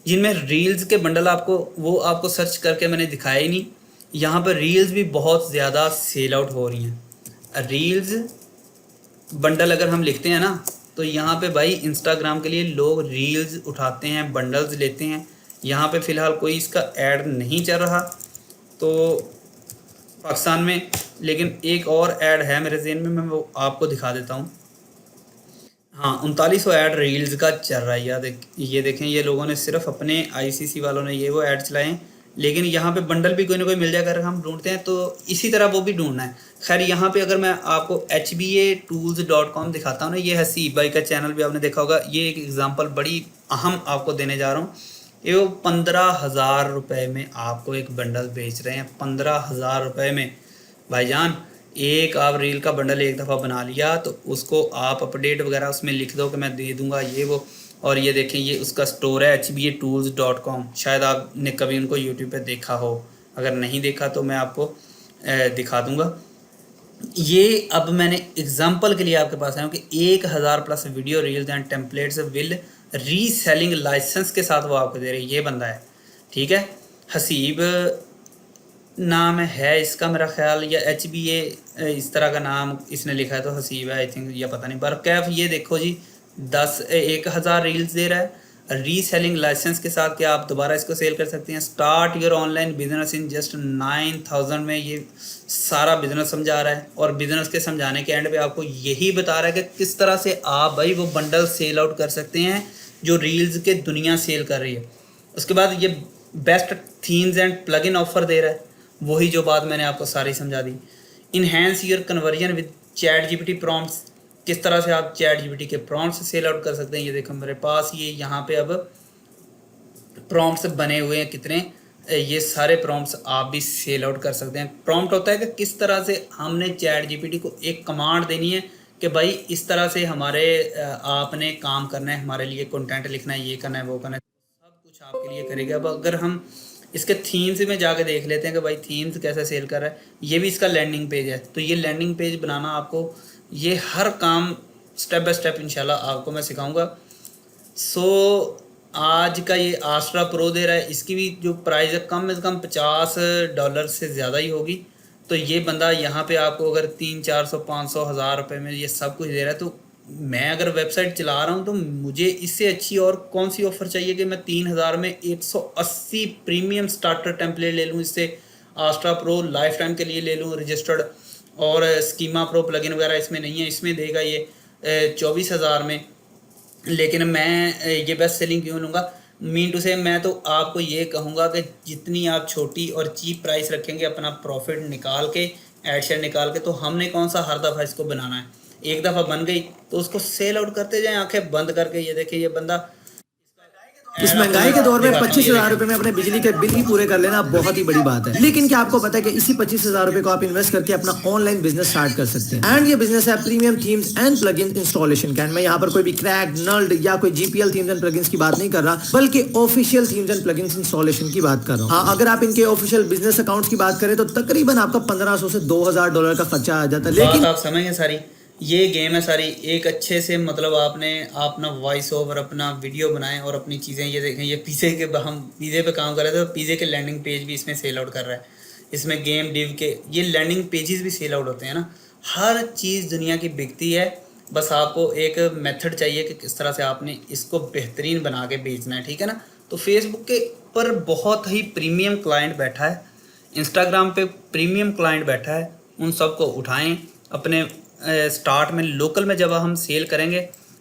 जिनमें रील्स के बंडल आपको सर्च करके मैंने दिखाया ही नहीं। यहाँ पर रील्स भी बहुत ज़्यादा सेल आउट हो रही हैं। रील्स बंडल अगर हम लिखते हैं ना, तो यहाँ पे भाई इंस्टाग्राम के लिए लोग रील्स उठाते हैं, बंडल्स लेते हैं। यहाँ पे फ़िलहाल कोई इसका ऐड नहीं चल रहा तो पाकिस्तान में, लेकिन एक और ऐड है मेरे ज़हन में, मैं वो आपको दिखा देता हूँ। हाँ, 3900 ऐड रील्स का चल रहा है। ये देखें, ये लोगों ने सिर्फ अपने आईसीसी वालों ने ये वो ऐड चलाए हैं, लेकिन यहाँ पे बंडल भी कोई ना कोई मिल जाएगा अगर हम ढूंढते हैं तो इसी तरह वो भी ढूंढना है। खैर यहाँ पे अगर मैं आपको hbatools.com दिखाता हूँ ना, ये हसीब भाई का चैनल भी आपने देखा होगा, ये एक एग्जांपल बड़ी अहम आपको देने जा रहा हूँ। ये वो 15,000 रुपये में आपको एक बंडल बेच रहे हैं, 15,000 रुपये में भाईजान। एक आप रील का बंडल एक दफ़ा बना लिया तो उसको आप अपडेट वगैरह उसमें लिख दो कि मैं दे दूंगा ये वो। और ये देखें, ये उसका स्टोर है hbatools.com। शायद आपने कभी उनको यूट्यूब पे देखा हो, अगर नहीं देखा तो मैं आपको दिखा दूंगा। ये अब मैंने एग्जांपल के लिए आपके पास आया हूँ कि 1000 plus video reels and templates with reselling license के साथ वो आपको दे रही है। ये बंदा है, ठीक है, हसीब नाम है इसका मेरा ख्याल, या HBA इस तरह का नाम इसने लिखा है तो हसीब है आई थिंक, या पता नहीं। बरकैफ ये देखो जी, 1000 रील्स दे रहा है रीसेलिंग लाइसेंस के साथ कि आप दोबारा इसको सेल कर सकते हैं। Start your online business in just 9000 में ये सारा बिजनेस समझा रहा है। और बिजनेस के समझाने के एंड पे आपको यही बता रहा है कि किस तरह से आप भाई वो बंडल सेल आउट कर सकते हैं जो रील्स के दुनिया सेल कर रही है। उसके बाद ये best themes and plugin offer दे रहा है, वही जो बात मैंने आपको सारी समझा दी। Enhance your conversion with ChatGPT prompts, किस तरह से आप ChatGPT के प्रॉम्प्ट्स सेल आउट कर सकते हैं। ये देखो मेरे पास ये यहाँ पे अब प्रॉम्प्ट्स बने हुए हैं कितने, ये सारे प्रॉम्प्ट्स आप भी सेल आउट कर सकते हैं। प्रॉम्प्ट होता है कि किस तरह से हमने ChatGPT को एक कमांड देनी है कि भाई इस तरह से हमारे आपने काम करना है, हमारे लिए कंटेंट लिखना है, ये करना है, वो करना है, सब कुछ आपके लिए करेगा। अब अगर हम इसके थीम्स में जाके देख लेते हैं कि भाई थीम्स कैसे सेल कर रहा है, ये भी इसका लैंडिंग पेज है। तो ये लैंडिंग पेज बनाना आपको, ये हर काम स्टेप बाय स्टेप इंशाल्लाह आपको मैं सिखाऊंगा। सो आज का ये आस्ट्रा प्रो दे रहा है, इसकी भी जो प्राइस है कम से कम $50 से ज़्यादा ही होगी। तो ये बंदा यहाँ पे आपको अगर 300, 400, 500, 1000 रुपये में ये सब कुछ दे रहा है, तो मैं अगर वेबसाइट चला रहा हूँ तो मुझे इससे अच्छी और कौन सी ऑफ़र चाहिए कि मैं 3000 में 180 प्रीमियम स्टार्टर टेम्पलेट ले लूँ, इससे आस्ट्रा प्रो लाइफ टाइम के लिए ले लूँ रजिस्टर्ड, और स्कीमा प्रो प्लगइन वगैरह इसमें नहीं है, इसमें देगा ये 24,000 में। लेकिन मैं ये बेस्ट सेलिंग क्यों लूँगा, मीन टू से मैं तो आपको ये कहूँगा कि जितनी आप छोटी और चीप प्राइस रखेंगे अपना प्रॉफिट निकाल के, एड शेयर निकाल के, तो हमने कौन सा हर दफ़ा इसको बनाना है। एक दफ़ा बन गई तो उसको सेल आउट करते जाएं आंखें बंद करके। ये देखिए ये बंदा इस महंगाई के दौर में 25,000 रुपए में अपने बिजली के बिल ही पूरे कर लेना बहुत ही बड़ी बात है। लेकिन क्या आपको पता है कि इसी 25,000 रुपए को आप इन्वेस्ट करके अपना ऑनलाइन बिजनेस स्टार्ट कर सकते हैं। एंड ये बिजनेस है premium themes and plugin installation का। मैं यहाँ पर कोई भी क्रैक, नल्ड या कोई GPL थीम्स एंड प्लगइन्स की बात नहीं कर रहा, बल्कि official themes and plugins installation की बात कर रहा हूँ। हाँ, अगर आप इनके ऑफिशियल बिजनेस अकाउंट्स की बात करें तो तकरीबन आपका 1500 से $2000 का खर्चा आ जाता है। लेकिन आप समझेंगे सारी ये गेम है सारी, एक अच्छे से मतलब आपने अपना वॉइस ओवर अपना वीडियो बनाएं और अपनी चीज़ें, ये देखें ये पिज़्ज़े के, हम पिज़्ज़े पे काम कर रहे थे तो पिज़्ज़े के लैंडिंग पेज भी इसमें सेल आउट कर रहा है। इसमें गेम डिव के ये लैंडिंग पेजेस भी सेल आउट होते हैं ना। हर चीज़ दुनिया की बिकती है, बस आपको एक मेथड चाहिए कि किस तरह से आपने इसको बेहतरीन बना के बेचना है, ठीक है ना। तो फेसबुक के ऊपर बहुत ही प्रीमियम क्लाइंट बैठा है, इंस्टाग्राम पे प्रीमियम क्लाइंट बैठा है, उन सबको उठाएं। अपने स्टार्ट में लोकल में जब हम सेल करेंगे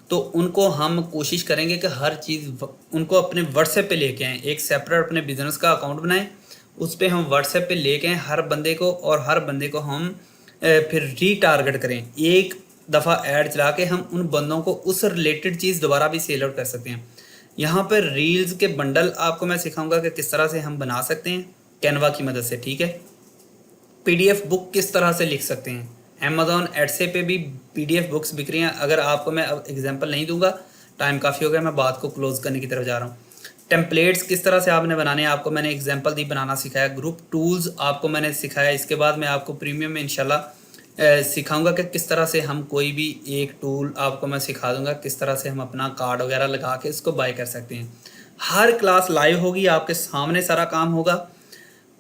तो उनको हम कोशिश करेंगे कि हर चीज़ उनको अपने व्हाट्सएप पे लेके आएँ। एक सेपरेट अपने बिज़नेस का अकाउंट बनाएं, उस पर हम व्हाट्सएप पे लेके आएँ हर बंदे को, और हर बंदे को हम फिर रीटारगेट करें। एक दफ़ा ऐड चला के हम उन बंदों को उस रिलेटेड चीज़ दोबारा भी सेल आउट कर सकते हैं। यहाँ पर रील्स के बंडल आपको मैं सिखाऊंगा कि किस तरह से हम बना सकते हैं कैनवा की मदद से, ठीक है। पीडीएफ बुक किस तरह से लिख सकते हैं, अमेज़ॉन एडसे पे भी पीडीएफ बुक्स बिक रही हैं। अगर आपको मैं अब एग्जांपल नहीं दूंगा, टाइम काफ़ी हो गया, मैं बात को क्लोज करने की तरफ जा रहा हूँ। टेम्पलेट्स किस तरह से आपने बनाने हैं, आपको मैंने एग्जांपल दी, बनाना सिखाया। ग्रुप टूल्स आपको मैंने सिखाया। इसके बाद मैं आपको प्रीमियम में इंशाल्लाह सिखाऊंगा कि किस तरह से हम कोई भी एक टूल आपको मैं सिखा दूंगा, किस तरह से हम अपना कार्ड वगैरह लगा के इसको बाय कर सकते हैं। हर क्लास लाइव होगी, आपके सामने सारा काम होगा,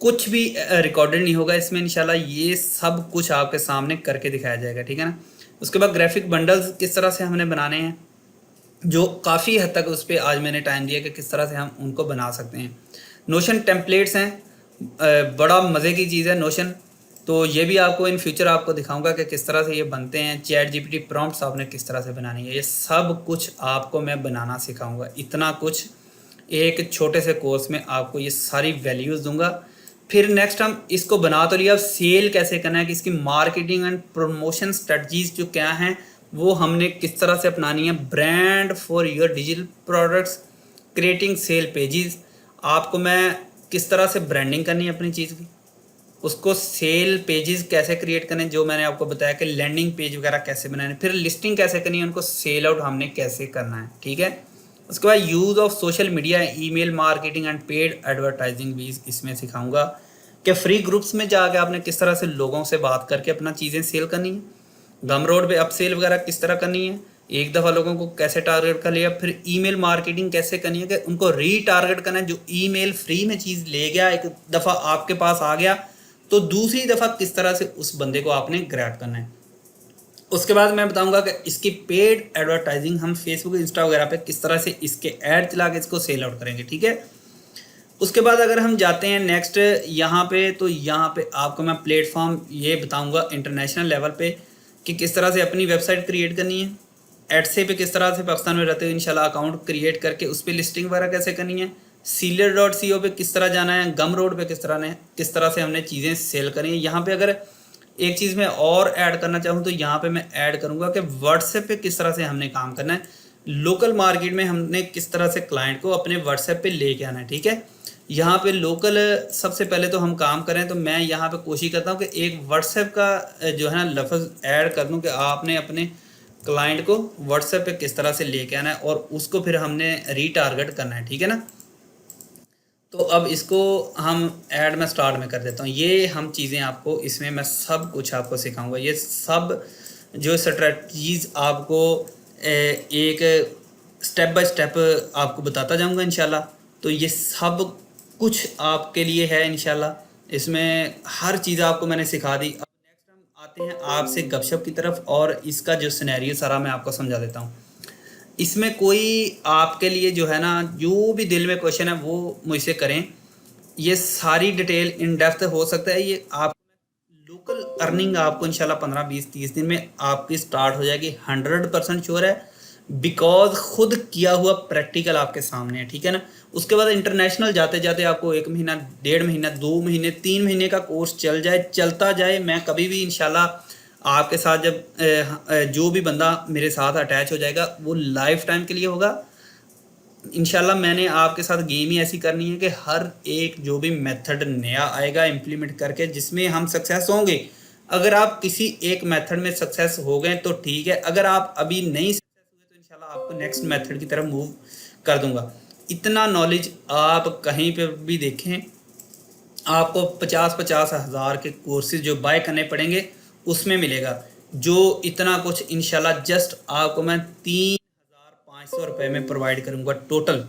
कुछ भी रिकॉर्डेड नहीं होगा इसमें इंशाल्लाह। ये सब कुछ आपके सामने करके दिखाया जाएगा, ठीक है ना। उसके बाद ग्राफिक बंडल्स किस तरह से हमने बनाने हैं, जो काफ़ी हद तक उस पर आज मैंने टाइम दिया कि किस तरह से हम उनको बना सकते हैं। नोशन टेम्पलेट्स हैं, बड़ा मज़े की चीज़ है नोशन, तो ये भी आपको इन फ्यूचर आपको दिखाऊंगा कि किस तरह से ये बनते हैं। चैट जीपीटी प्रॉम्प्ट्स आपने किस तरह से बनानी है, ये सब कुछ आपको मैं बनाना सिखाऊंगा। इतना कुछ एक छोटे से कोर्स में आपको ये सारी वैल्यूज़ दूंगा। फिर नेक्स्ट हम इसको बना तो लिया, अब सेल कैसे करना है, कि इसकी मार्केटिंग एंड प्रमोशन स्ट्रेटजीज जो क्या हैं वो हमने किस तरह से अपनानी है। Brand for your digital products, creating sale pages, आपको मैं किस तरह से ब्रांडिंग करनी है अपनी चीज़ की, उसको सेल पेजेस कैसे क्रिएट करने, जो मैंने आपको बताया कि लैंडिंग पेज वगैरह कैसे बनाने, फिर लिस्टिंग कैसे करनी है, उनको सेल आउट हमने कैसे करना है, ठीक है। उसके बाद use of social media, email marketing and paid advertising भी इसमें सिखाऊंगा कि फ्री ग्रुप्स में जाके आपने किस तरह से लोगों से बात करके अपना चीज़ें सेल करनी है। गम रोड पे अप सेल वगैरह किस तरह करनी है, एक दफ़ा लोगों को कैसे टारगेट कर लिया, फिर ईमेल मार्केटिंग कैसे करनी है कि उनको रीटारगेट करना है। जो ईमेल फ्री में चीज़ ले गया, एक दफ़ा आपके पास आ गया, तो दूसरी दफ़ा किस तरह से उस बंदे को आपने ग्रैब करना है। उसके बाद मैं बताऊंगा कि इसकी पेड एडवर्टाइजिंग हम फेसबुक इंस्टा वगैरह पे किस तरह से इसके ऐड चला के इसको सेल आउट करेंगे, ठीक है। उसके बाद अगर हम जाते हैं नेक्स्ट यहाँ पे, तो यहाँ पे आपको मैं प्लेटफॉर्म ये बताऊंगा इंटरनेशनल लेवल पे कि किस तरह से अपनी वेबसाइट क्रिएट करनी है। एडसे पे किस तरह से पाकिस्तान में रहते हुए इंशाल्लाह अकाउंट क्रिएट करके उस पर लिस्टिंग वगैरह कैसे करनी है। sealer.co पे किस तरह जाना है, गम रोड पे किस तरह से हमने चीज़ें सेल करनी है। यहाँ पे अगर एक चीज़ मैं और ऐड करना चाहूँ तो यहाँ पे मैं ऐड करूँगा कि व्हाट्सएप पे किस तरह से हमने काम करना है। लोकल मार्केट में हमने किस तरह से क्लाइंट को अपने व्हाट्सएप पे लेके आना है, ठीक है। यहाँ पे लोकल सबसे पहले तो हम काम करें, तो मैं यहाँ पे कोशिश करता हूँ कि एक व्हाट्सएप का जो है ना लफ्ज़ ऐड कर दूँ कि आपने अपने क्लाइंट को व्हाट्सएप पे किस तरह से लेके आना है और उसको फिर हमने रीटारगेट करना है, ठीक है ना। तो अब इसको हम ऐड में स्टार्ट में कर देता हूँ। ये हम चीज़ें आपको इसमें मैं सब कुछ आपको सिखाऊंगा। ये सब जो स्ट्रेटजीज़ आपको एक स्टेप बाय स्टेप आपको बताता जाऊंगा इंशाल्लाह। तो ये सब कुछ आपके लिए है इंशाल्लाह। इसमें हर चीज़ आपको मैंने सिखा दी। अब नेक्स्ट हम आते हैं आपसे गपशप की तरफ, और इसका जो सिनेरियो सारा मैं आपको समझा देता हूँ। इसमें कोई आपके लिए जो है ना, जो भी दिल में क्वेश्चन है वो मुझसे करें। ये सारी डिटेल इन डेप्थ हो सकता है। ये आप लोकल अर्निंग आपको इंशाल्लाह 15-20-30 दिन में आपकी स्टार्ट हो जाएगी, 100% श्योर है, बिकॉज खुद किया हुआ प्रैक्टिकल आपके सामने है, ठीक है ना। उसके बाद इंटरनेशनल जाते जाते आपको 1 महीना, 1.5 महीना, 2 महीने, 3 महीने का कोर्स चलता जाए। मैं कभी भी इंशाल्लाह आपके साथ जब जो भी बंदा मेरे साथ अटैच हो जाएगा वो लाइफ टाइम के लिए होगा इंशाल्लाह। मैंने आपके साथ गेम ही ऐसी करनी है कि हर एक जो भी मेथड नया आएगा इम्प्लीमेंट करके जिसमें हम सक्सेस होंगे। अगर आप किसी एक मेथड में सक्सेस हो गए तो ठीक है, अगर आप अभी नहीं सक्सेस हुए तो इंशाल्लाह आपको नेक्स्ट मेथड की तरफ मूव कर दूंगा। इतना नॉलेज आप कहीं पे भी देखें, आपको 50-50 हज़ार के कोर्सेज जो बाय करने पड़ेंगे उसमें मिलेगा। जो इतना कुछ इंशाल्लाह जस्ट आपको मैं 3,500 रुपये में प्रोवाइड करूँगा टोटल।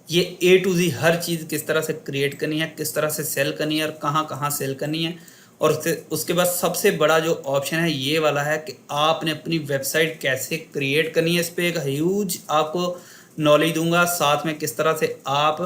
ये A to Z हर चीज़ किस तरह से क्रिएट करनी है, किस तरह से सेल करनी है और कहाँ कहाँ सेल करनी है। और उसके बाद सबसे बड़ा जो ऑप्शन है ये वाला है कि आपने अपनी वेबसाइट कैसे क्रिएट करनी है। इस पर एक ह्यूज आपको नॉलेज दूंगा। साथ में किस तरह से आप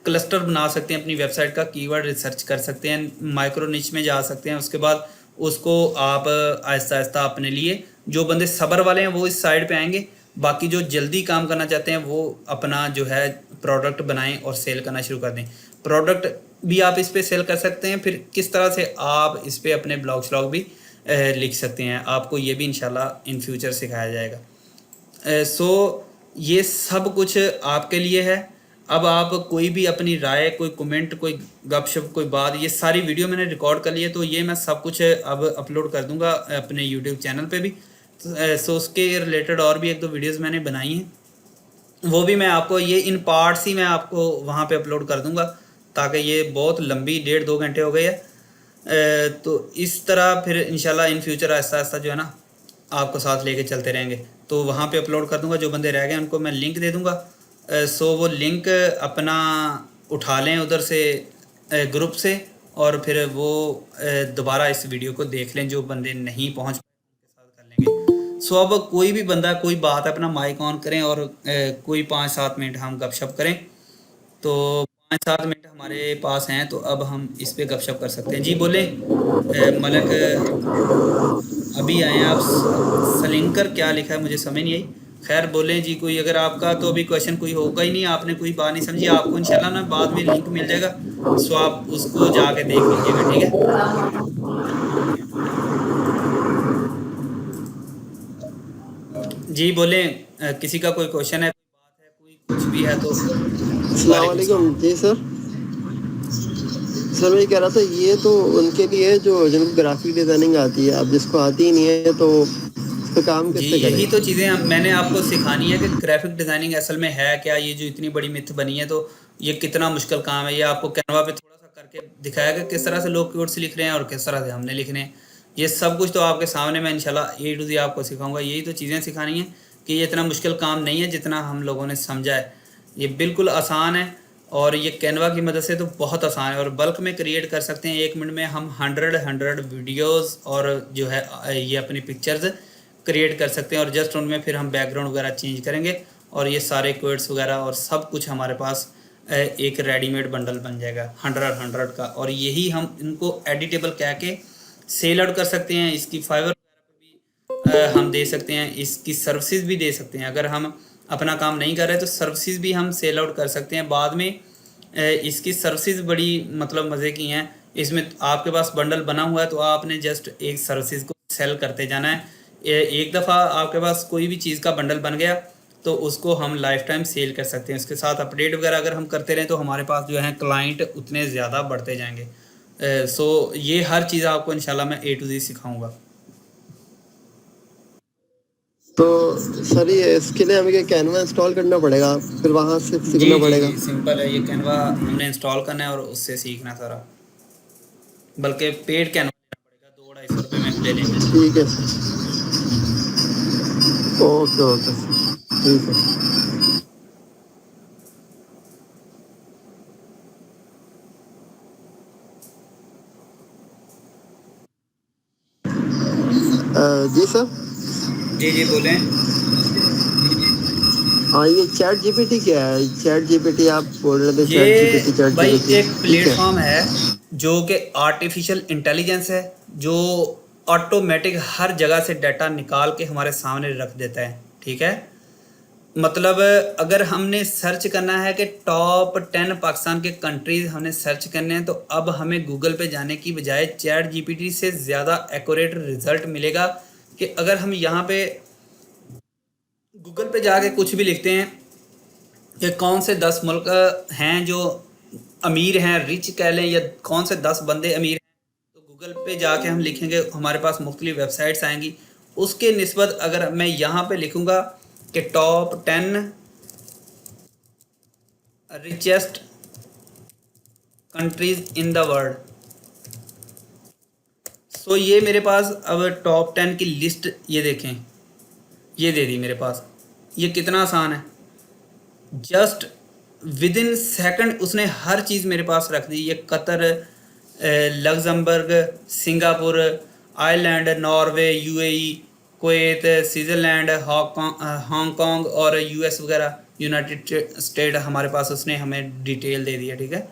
क्लस्टर बना सकते हैं अपनी वेबसाइट का, कीवर्ड रिसर्च कर सकते हैं, माइक्रो निच में जा सकते हैं। उसके बाद उसको आप आहिस्ता आहिस्ता अपने लिए, जो बंदे सब्र वाले हैं वो इस साइड पे आएंगे, बाकी जो जल्दी काम करना चाहते हैं वो अपना जो है प्रोडक्ट बनाएं और सेल करना शुरू कर दें। प्रोडक्ट भी आप इस पे सेल कर सकते हैं। फिर किस तरह से आप इस पे अपने ब्लॉग श्लॉग भी लिख सकते हैं, आपको ये भी इंशाल्लाह इन फ्यूचर सिखाया जाएगा। सो ये सब कुछ आपके लिए है। अब आप कोई भी अपनी राय, कोई कमेंट, कोई गपशप, कोई बात, ये सारी वीडियो मैंने रिकॉर्ड कर ली है, तो ये मैं सब कुछ अब अपलोड कर दूंगा अपने यूट्यूब चैनल पे भी। सो उसके रिलेटेड और भी एक दो वीडियोस मैंने बनाई हैं, वो भी मैं आपको ये इन पार्ट्स ही मैं आपको वहाँ पे अपलोड कर दूंगा, ताकि ये बहुत लंबी 1.5-2 घंटे हो गई है। तो इस तरह फिर इंशाल्लाह इन फ्यूचर आहिस्ता आहिस्ता जो है ना आपको साथ लेके चलते रहेंगे। तो वहाँ पे अपलोड कर दूंगा, जो बंदे रह गए उनको मैं लिंक दे दूंगा। सो वो लिंक अपना उठा लें उधर से ग्रुप से, और फिर वो दोबारा इस वीडियो को देख लें, जो बंदे नहीं पहुँच पाए उनके साथ कर लेंगे। सो अब कोई भी बंदा कोई बात अपना माइक ऑन करें और कोई 5-7 मिनट हम गपशप करें। तो 5-7 मिनट हमारे पास हैं, तो अब हम इस पे गपशप कर सकते हैं। जी बोले मलक, अभी आए हैं आप। सलिंकर क्या लिखा है मुझे समझ नहीं आई। खैर बोलें जी, कोई अगर आपका तो अभी क्वेश्चन कोई होगा ही नहीं, आपने कोई बात नहीं समझी, आपको इंशाल्लाह ना बाद में लिंक मिल जाएगा, सो आप उसको जाके देख लीजिएगा, ठीक है। जी बोलें, किसी का कोई क्वेश्चन है, कोई बात है, कोई कुछ भी है तो। अस्सलाम वालेकुम वालेकुम। सलाम। जी सर, सर मैं ये कह रहा था, ये तो उनके लिए जो जिनको ग्राफिक डिजाइनिंग आती है, अब जिसको आती ही नहीं है तो इस पे काम जी किससे यही करेगा? तो चीज़ें मैंने आपको सिखानी है कि ग्राफिक डिज़ाइनिंग असल में है क्या। ये जो इतनी बड़ी मिथ बनी है, तो ये कितना मुश्किल काम है। ये आपको कैनवा पे थोड़ा सा करके दिखाया कि किस तरह से लोग कोड्स लिख रहे हैं और किस तरह से हमने लिखने हैं। ये सब कुछ तो आपके सामने मैं इंशाल्लाह A to Z आपको सिखाऊंगा। यही तो चीज़ें सिखानी है कि ये इतना मुश्किल काम नहीं है जितना हम लोगों ने समझा है। ये बिल्कुल आसान है, और ये कैनवा की मदद से तो बहुत आसान है, और बल्क में क्रिएट कर सकते हैं। 1 मिनट में हम 100 वीडियोस और जो है ये अपनी पिक्चर्स क्रिएट कर सकते हैं, और जस्ट उनमें फिर हम बैकग्राउंड वगैरह चेंज करेंगे, और ये सारे क्वेट्स वगैरह और सब कुछ हमारे पास एक रेडीमेड बंडल बन जाएगा 100 का। और यही हम इनको एडिटेबल कह के सेल आउट कर सकते हैं। इसकी फाइवर हम दे सकते हैं, इसकी सर्विसेज भी दे सकते हैं। अगर हम अपना काम नहीं कर रहे तो सर्विसेज भी हम सेल आउट कर सकते हैं बाद में। इसकी सर्विसेज बड़ी मतलब मज़े की हैं। इसमें आपके पास बंडल बना हुआ है, तो आपने जस्ट एक सर्विसेज को सेल करते जाना है। एक दफ़ा आपके पास कोई भी चीज़ का बंडल बन गया, तो उसको हम लाइफ टाइम सेल कर सकते हैं। उसके साथ अपडेट वगैरह अगर हम करते रहें, तो हमारे पास जो है क्लाइंट उतने ज़्यादा बढ़ते जाएंगे। सो ये हर चीज़ आपको इंशाल्लाह मैं A to Z सिखाऊंगा। तो सर ये इसके लिए हमें कैनवा इंस्टॉल करना पड़ेगा, फिर वहां से जी सीखना जी पड़ेगा? जी सिंपल है। ये कैनवा हमने इंस्टॉल करना है और उससे सीखना सारा, बल्कि पेड कैनवा लेना पड़ेगा, 200-250 रुपये में ले लेंगे। ठीक है सर। ओके ओके सर, ठीक है। जी सर। जी जी बोलें। हाँ, ये चैट जीपीटी क्या है? चैट जीपीटी आप बोल रहे थे, चैट जीपीटी ये चैट भाई जीपीटी एक ठीक है। प्लेटफॉर्म है जो कि आर्टिफिशियल इंटेलिजेंस है, जो ऑटोमेटिक हर जगह से डाटा निकाल के हमारे सामने रख देता है, ठीक है। मतलब अगर हमने सर्च करना है कि टॉप 10 पाकिस्तान के कंट्रीज हमने सर्च करने हैं, तो अब हमें गूगल पे जाने की बजाय चैट जीपीटी से ज़्यादा एक्यूरेट रिजल्ट मिलेगा। कि अगर हम यहाँ पे गूगल पे जाके कुछ भी लिखते हैं कि कौन से 10 मुल्क हैं जो अमीर हैं, रिच कह लें, या कौन से 10 बंदे अमीर हैं, तो गूगल पे जाके हम लिखेंगे, हमारे पास मुख्तलिफ वेबसाइट्स आएंगी। उसके निस्बत अगर मैं यहाँ पे लिखूँगा कि top 10 richest countries in the world, so ये मेरे पास अब टॉप 10 की लिस्ट ये देखें, ये दे दी मेरे पास। ये कितना आसान है, जस्ट विद इन सेकंड उसने हर चीज़ मेरे पास रख दी। ये Qatar, Luxembourg, Singapore, Ireland, Norway, UAE, Kuwait, Switzerland, Hong Kong और यूएस वगैरह, यूनाइटेड स्टेट, हमारे पास उसने हमें डिटेल दे दिया, ठीक है।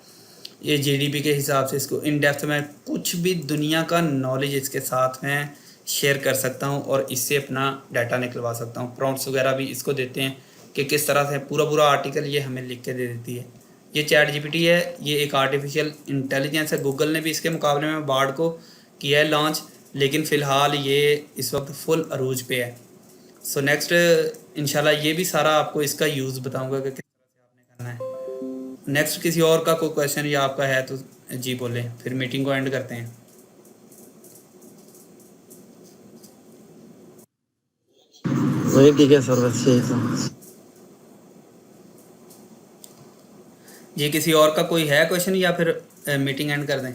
ये जीडीपी के हिसाब से इसको इन डेप्थ में कुछ भी दुनिया का नॉलेज इसके साथ में शेयर कर सकता हूँ, और इससे अपना डाटा निकलवा सकता हूँ। प्रॉम्प्ट्स वगैरह भी इसको देते हैं कि किस तरह से पूरा पूरा आर्टिकल ये हमें लिख के दे देती है। ये चैट जीपीटी है, ये एक आर्टिफिशियल इंटेलिजेंस है। गूगल ने भी इसके मुकाबले में बार्ड को किया है लॉन्च, लेकिन फ़िलहाल ये इस वक्त फुल अरूज पे है। सो नेक्स्ट इंशाल्लाह ये भी सारा आपको इसका यूज़ बताऊंगा कि किस तरह से आपने करना है। नेक्स्ट किसी और का कोई क्वेश्चन या आपका है तो जी बोलें, फिर मीटिंग को एंड करते हैं। वही ठीक है सर, बस यही था। ये किसी और का कोई है क्वेश्चन या फिर मीटिंग एंड कर दें?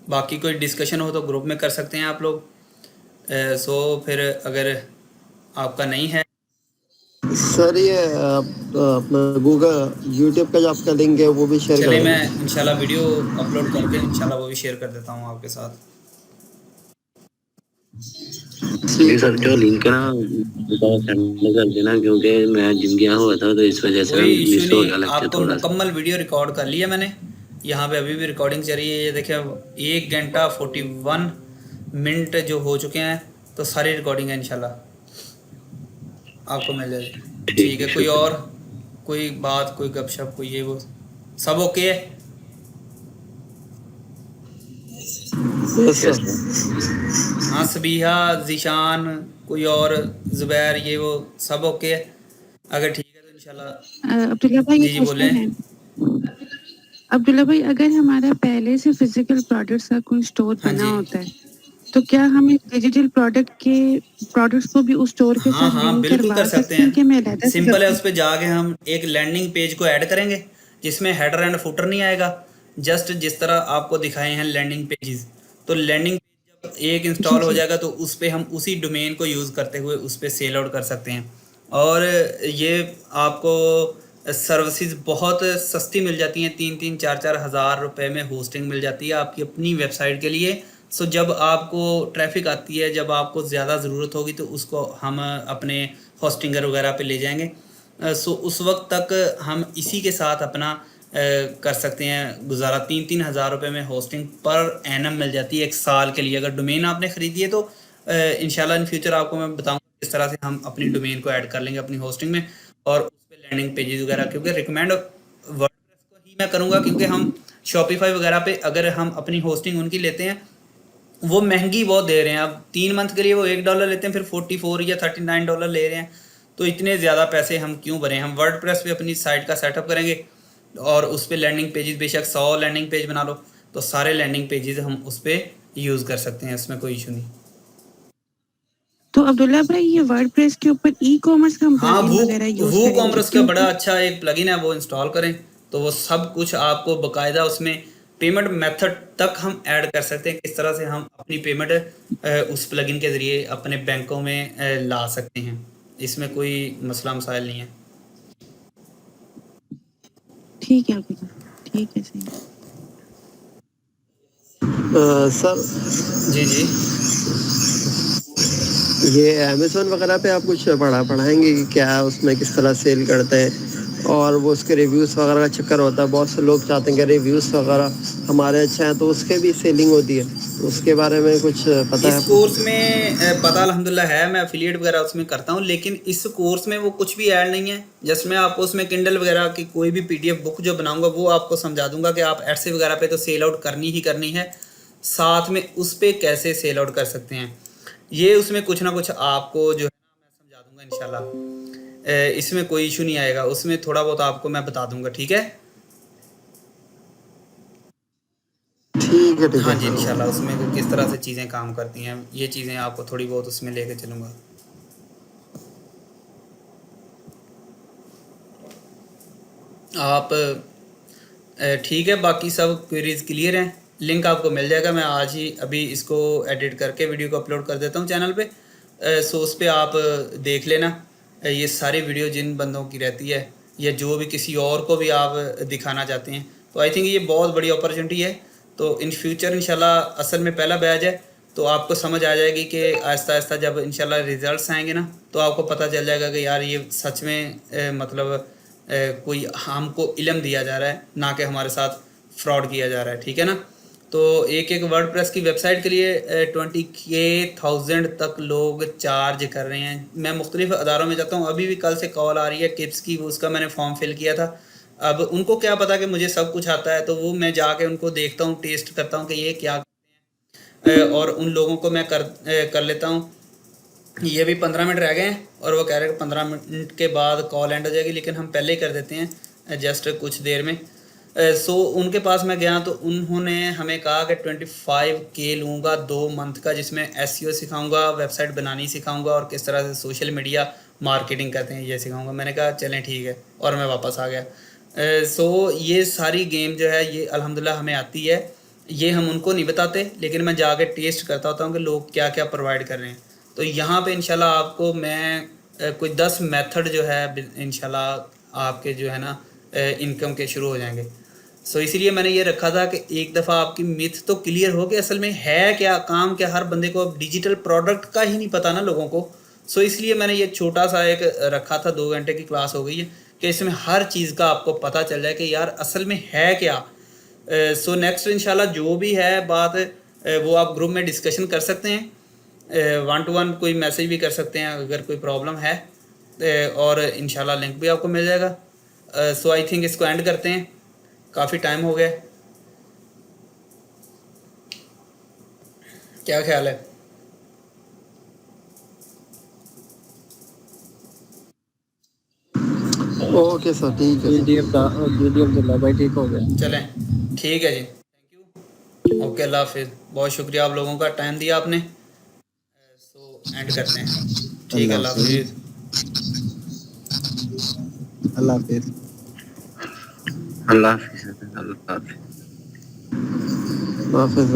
बाकी कोई डिस्कशन हो तो ग्रुप में कर सकते हैं आप लोग। सो फिर अगर आपका नहीं है सर ये अपना गूगल यूट्यूब का जो आपका लिंक है वो भी शेयर चले, कर मैं देना। इंशाल्लाह वीडियो अपलोड करके इंशाल्लाह वो भी शेयर कर देता हूँ आपके साथ। जी सर, जो लिंक है ना सेंड कर देना, क्योंकि मैं जिम गया हुआ था तो इस वजह से कोई इशू मिस हो गया नहीं, लेक्चर आपको थोड़ा सा। मुकम्मल वीडियो रिकॉर्ड कर लिया मैंने। यहाँ पे अभी भी रिकॉर्डिंग चल रही है, ये देखिए 1 घंटा 41 मिनट जो हो चुके हैं, तो सारी रिकॉर्डिंग है इंशाल्लाह आपको मिल जाएगी। ठीक है, कोई शुक्रिया। और कोई बात, कोई गपशप, कोई ये वो सब ओके है? Yes yes sir. सर। हाँ, सबिहा, जीशान, कोई और, जुबैर, ये वो सब ओके है? अगर ठीक है तो इंशाल्लाह अब्दुल्ला भाई, जी एक जी क्वेश्चन बोलें। है। अब्दुल्ला भाई, अगर हमारा पहले से फिजिकल प्रोडक्ट्स का कोई स्टोर हाँ बना जी, होता है, तो क्या हम इस डिजिटल प्रोडक्ट्स को भी उस स्टोर के हाँ साथ हाँ लिंक बिल्कुल करवा कर सकते सकते हैं कि मैं हैं। अलग से सिंपल है, रखूं? उस पर जाके हम एक लैंडिंग पेज को ऐड करेंगे जिसमें हेडर एंड फुटर नहीं आएगा। जस्ट जिस तरह आपको दिखाए हैं लैंडिंग पेजेस, तो लैंडिंग पेज जब एक जी इंस्टॉल हो जी। जाएगा तो उस पर हम उसी डोमेन को यूज़ करते हुए उस पर सेल आउट कर सकते हैं। और ये आपको सर्विसेज बहुत सस्ती मिल जाती हैं, 3-3 4-4 हज़ार रुपए में होस्टिंग मिल जाती है आपकी अपनी वेबसाइट के लिए। सो जब आपको ट्रैफिक आती है, जब आपको ज़्यादा ज़रूरत होगी तो उसको हम अपने होस्टिंगर वगैरह पे ले जाएंगे। सो उस वक्त तक हम इसी के साथ अपना कर सकते हैं गुजारा। 3-3 हज़ार रुपये में होस्टिंग पर एनम मिल जाती है 1 साल के लिए। अगर डोमेन आपने ख़रीदी है तो इंशाल्लाह इन फ्यूचर आपको मैं बताऊंगा किस तरह से हम अपनी डोमेन को ऐड कर लेंगे अपनी होस्टिंग में, और उस पर लैंडिंग पेजेस वगैरह, क्योंकि रिकमेंड वर्डप्रेस को ही मैं करूँगा, क्योंकि हम शॉपिफाई वगैरह पे अगर हम अपनी होस्टिंग उनकी लेते हैं वो महंगी बहुत दे रहे हैं। अब 3 मंथ के लिए वो $1 लेते हैं, फिर 44 या $39 ले रहे हैं। तो इतने ज़्यादा पैसे हम क्यों भरें? हम वर्डप्रेस पे अपनी साइट का सेटअप करेंगे और उस पर लैंडिंग पेजेस, बेशक 100 लैंडिंग पेज बना लो तो सारे लैंडिंग पेजेस हम उस पर यूज़ कर सकते हैं, इसमें कोई इशू नहीं। तो अब्दुल्ला भाई, ये वर्डप्रेस के ऊपर ई कॉमर्स का हम हाँ, प्लगइन वगैरह यूज वो करेंगे कॉमर्स का बड़ा क्योंकि अच्छा एक प्लगइन है, वो इंस्टॉल करें तो वो सब कुछ आपको बकायदा उसमें पेमेंट मेथड तक हम ऐड कर सकते हैं, किस तरह से हम अपनी पेमेंट उस प्लगइन के ज़रिए अपने बैंकों में ला सकते हैं। इसमें कोई मसला मसाइल नहीं है। ठीक है अब्दुल्ला, ठीक है, सही। सर जी जी, ये अमेज़न वगैरह पे आप कुछ पढ़ाएंगे कि क्या उसमें किस तरह सेल करते हैं, और वो उसके रिव्यूज़ वगैरह का चक्कर होता है। बहुत से लोग चाहते हैं कि रिव्यूज़ वगैरह हमारे अच्छे हैं, तो उसके भी सेलिंग होती है। तो उसके बारे में कुछ पता है इस आपको? कोर्स में पता अल्हम्दुलिल्लाह है, मैं एफिलिएट वगैरह उसमें करता हूँ, लेकिन इस कोर्स में वो कुछ भी ऐड नहीं है। जस्ट मैं आपको उसमें किंडल वगैरह की कोई भी पीडीएफ बुक जो बनाऊंगा वो आपको समझा दूंगा कि आप एडसे वगैरह पे तो सेल आउट करनी ही करनी है, साथ में उस पर कैसे सेल आउट कर सकते हैं। ये उसमें कुछ ना कुछ आपको जो है ना मैं समझा दूंगा इंशाल्लाह। इसमें कोई इशू नहीं आएगा, उसमें थोड़ा बहुत आपको मैं बता दूंगा, ठीक है? ठीक हाँ है जी, सर। इंशाल्लाह उसमें किस तरह से चीज़ें काम करती हैं ये चीज़ें आपको थोड़ी बहुत उसमें लेके चलूँगा। आप ठीक है, बाकी सब क्वेरीज क्लियर हैं। लिंक आपको मिल जाएगा, मैं आज ही अभी इसको एडिट करके वीडियो को अपलोड कर देता हूँ चैनल पे। सो उस पर आप देख लेना। ये सारी वीडियो जिन बंदों की रहती है या जो भी किसी और को भी आप दिखाना चाहते हैं, तो आई थिंक ये बहुत बड़ी अपॉर्चुनिटी है। तो इन फ्यूचर इंशाल्लाह असल में पहला बैच है, तो आपको समझ आ जाएगी कि आहिस्ता आहिस्ता जब इंशाल्लाह रिजल्ट्स आएंगे ना तो आपको पता चल जाएगा कि यार ये सच में मतलब कोई हमको इल्म दिया जा रहा है, ना कि हमारे साथ फ्रॉड किया जा रहा है, ठीक है ना? तो एक एक वर्डप्रेस की वेबसाइट के लिए 20,000 तक लोग चार्ज कर रहे हैं। मैं मुख्तलिफ अदारों में जाता हूँ, अभी भी कल से कॉल आ रही है किप्स की, उसका मैंने फॉर्म फिल किया था। अब उनको क्या पता कि मुझे सब कुछ आता है, तो वो मैं जाके उनको देखता हूँ, टेस्ट करता हूँ कि ये क्या और उन लोगों को मैं कर लेता हूँ। ये भी 15 मिनट रह गए हैं और वो कह रहे हैं 15 मिनट के बाद कॉल एंड हो जाएगी, लेकिन हम पहले ही कर देते हैं जस्ट कुछ देर में। सो उनके पास मैं गया तो उन्होंने हमें कहा कि 25K लूँगा 2 मंथ का, जिसमें SEO सिखाऊंगा, वेबसाइट बनानी सिखाऊंगा और किस तरह से सोशल मीडिया मार्केटिंग करते हैं ये सिखाऊंगा। मैंने कहा चलें ठीक है, और मैं वापस आ गया। सो ये सारी गेम जो है ये अल्हम्दुलिल्लाह हमें आती है, ये हम उनको नहीं बताते, लेकिन मैं जाके टेस्ट करता होता हूँ कि लोग क्या क्या प्रोवाइड कर रहे हैं। तो यहाँ पे इंशाल्लाह आपको मैं कोई 10 मेथड जो है इंशाल्लाह आपके जो है ना इनकम के शुरू हो जाएंगे। सो इसीलिए मैंने ये रखा था कि एक दफ़ा आपकी मिथ तो क्लियर हो कि असल में है क्या, काम क्या। हर बंदे को अब डिजिटल प्रोडक्ट का ही नहीं पता ना लोगों को। सो इसलिए मैंने ये छोटा सा एक रखा था, 2 घंटे की क्लास हो गई है कि इसमें हर चीज़ का आपको पता चल जाए कि यार असल में है क्या। सो नेक्स्ट इंशाल्लाह जो भी है बात वो आप ग्रुप में डिस्कशन कर सकते हैं, 1 to 1 कोई मैसेज भी कर सकते हैं अगर कोई प्रॉब्लम है, और इंशाल्लाह लिंक भी आपको मिल जाएगा। सो आई थिंक इसको एंड करते हैं, काफ़ी टाइम हो गया। क्या ख्याल है? ओके सर, ठीक है सर। भाई ठीक हो गया। चलें ठीक है जी, थैंक यू। ओके, अल्लाह हाफिज़। बहुत शुक्रिया आप लोगों का, टाइम दिया आपने। सो एंड करते हैं, ठीक है, अल्लाह हाफिज़। अल्लाह हाफिज़। अल्लाह हाफिज़। अल्लाह हाफिज़। हाफिज़।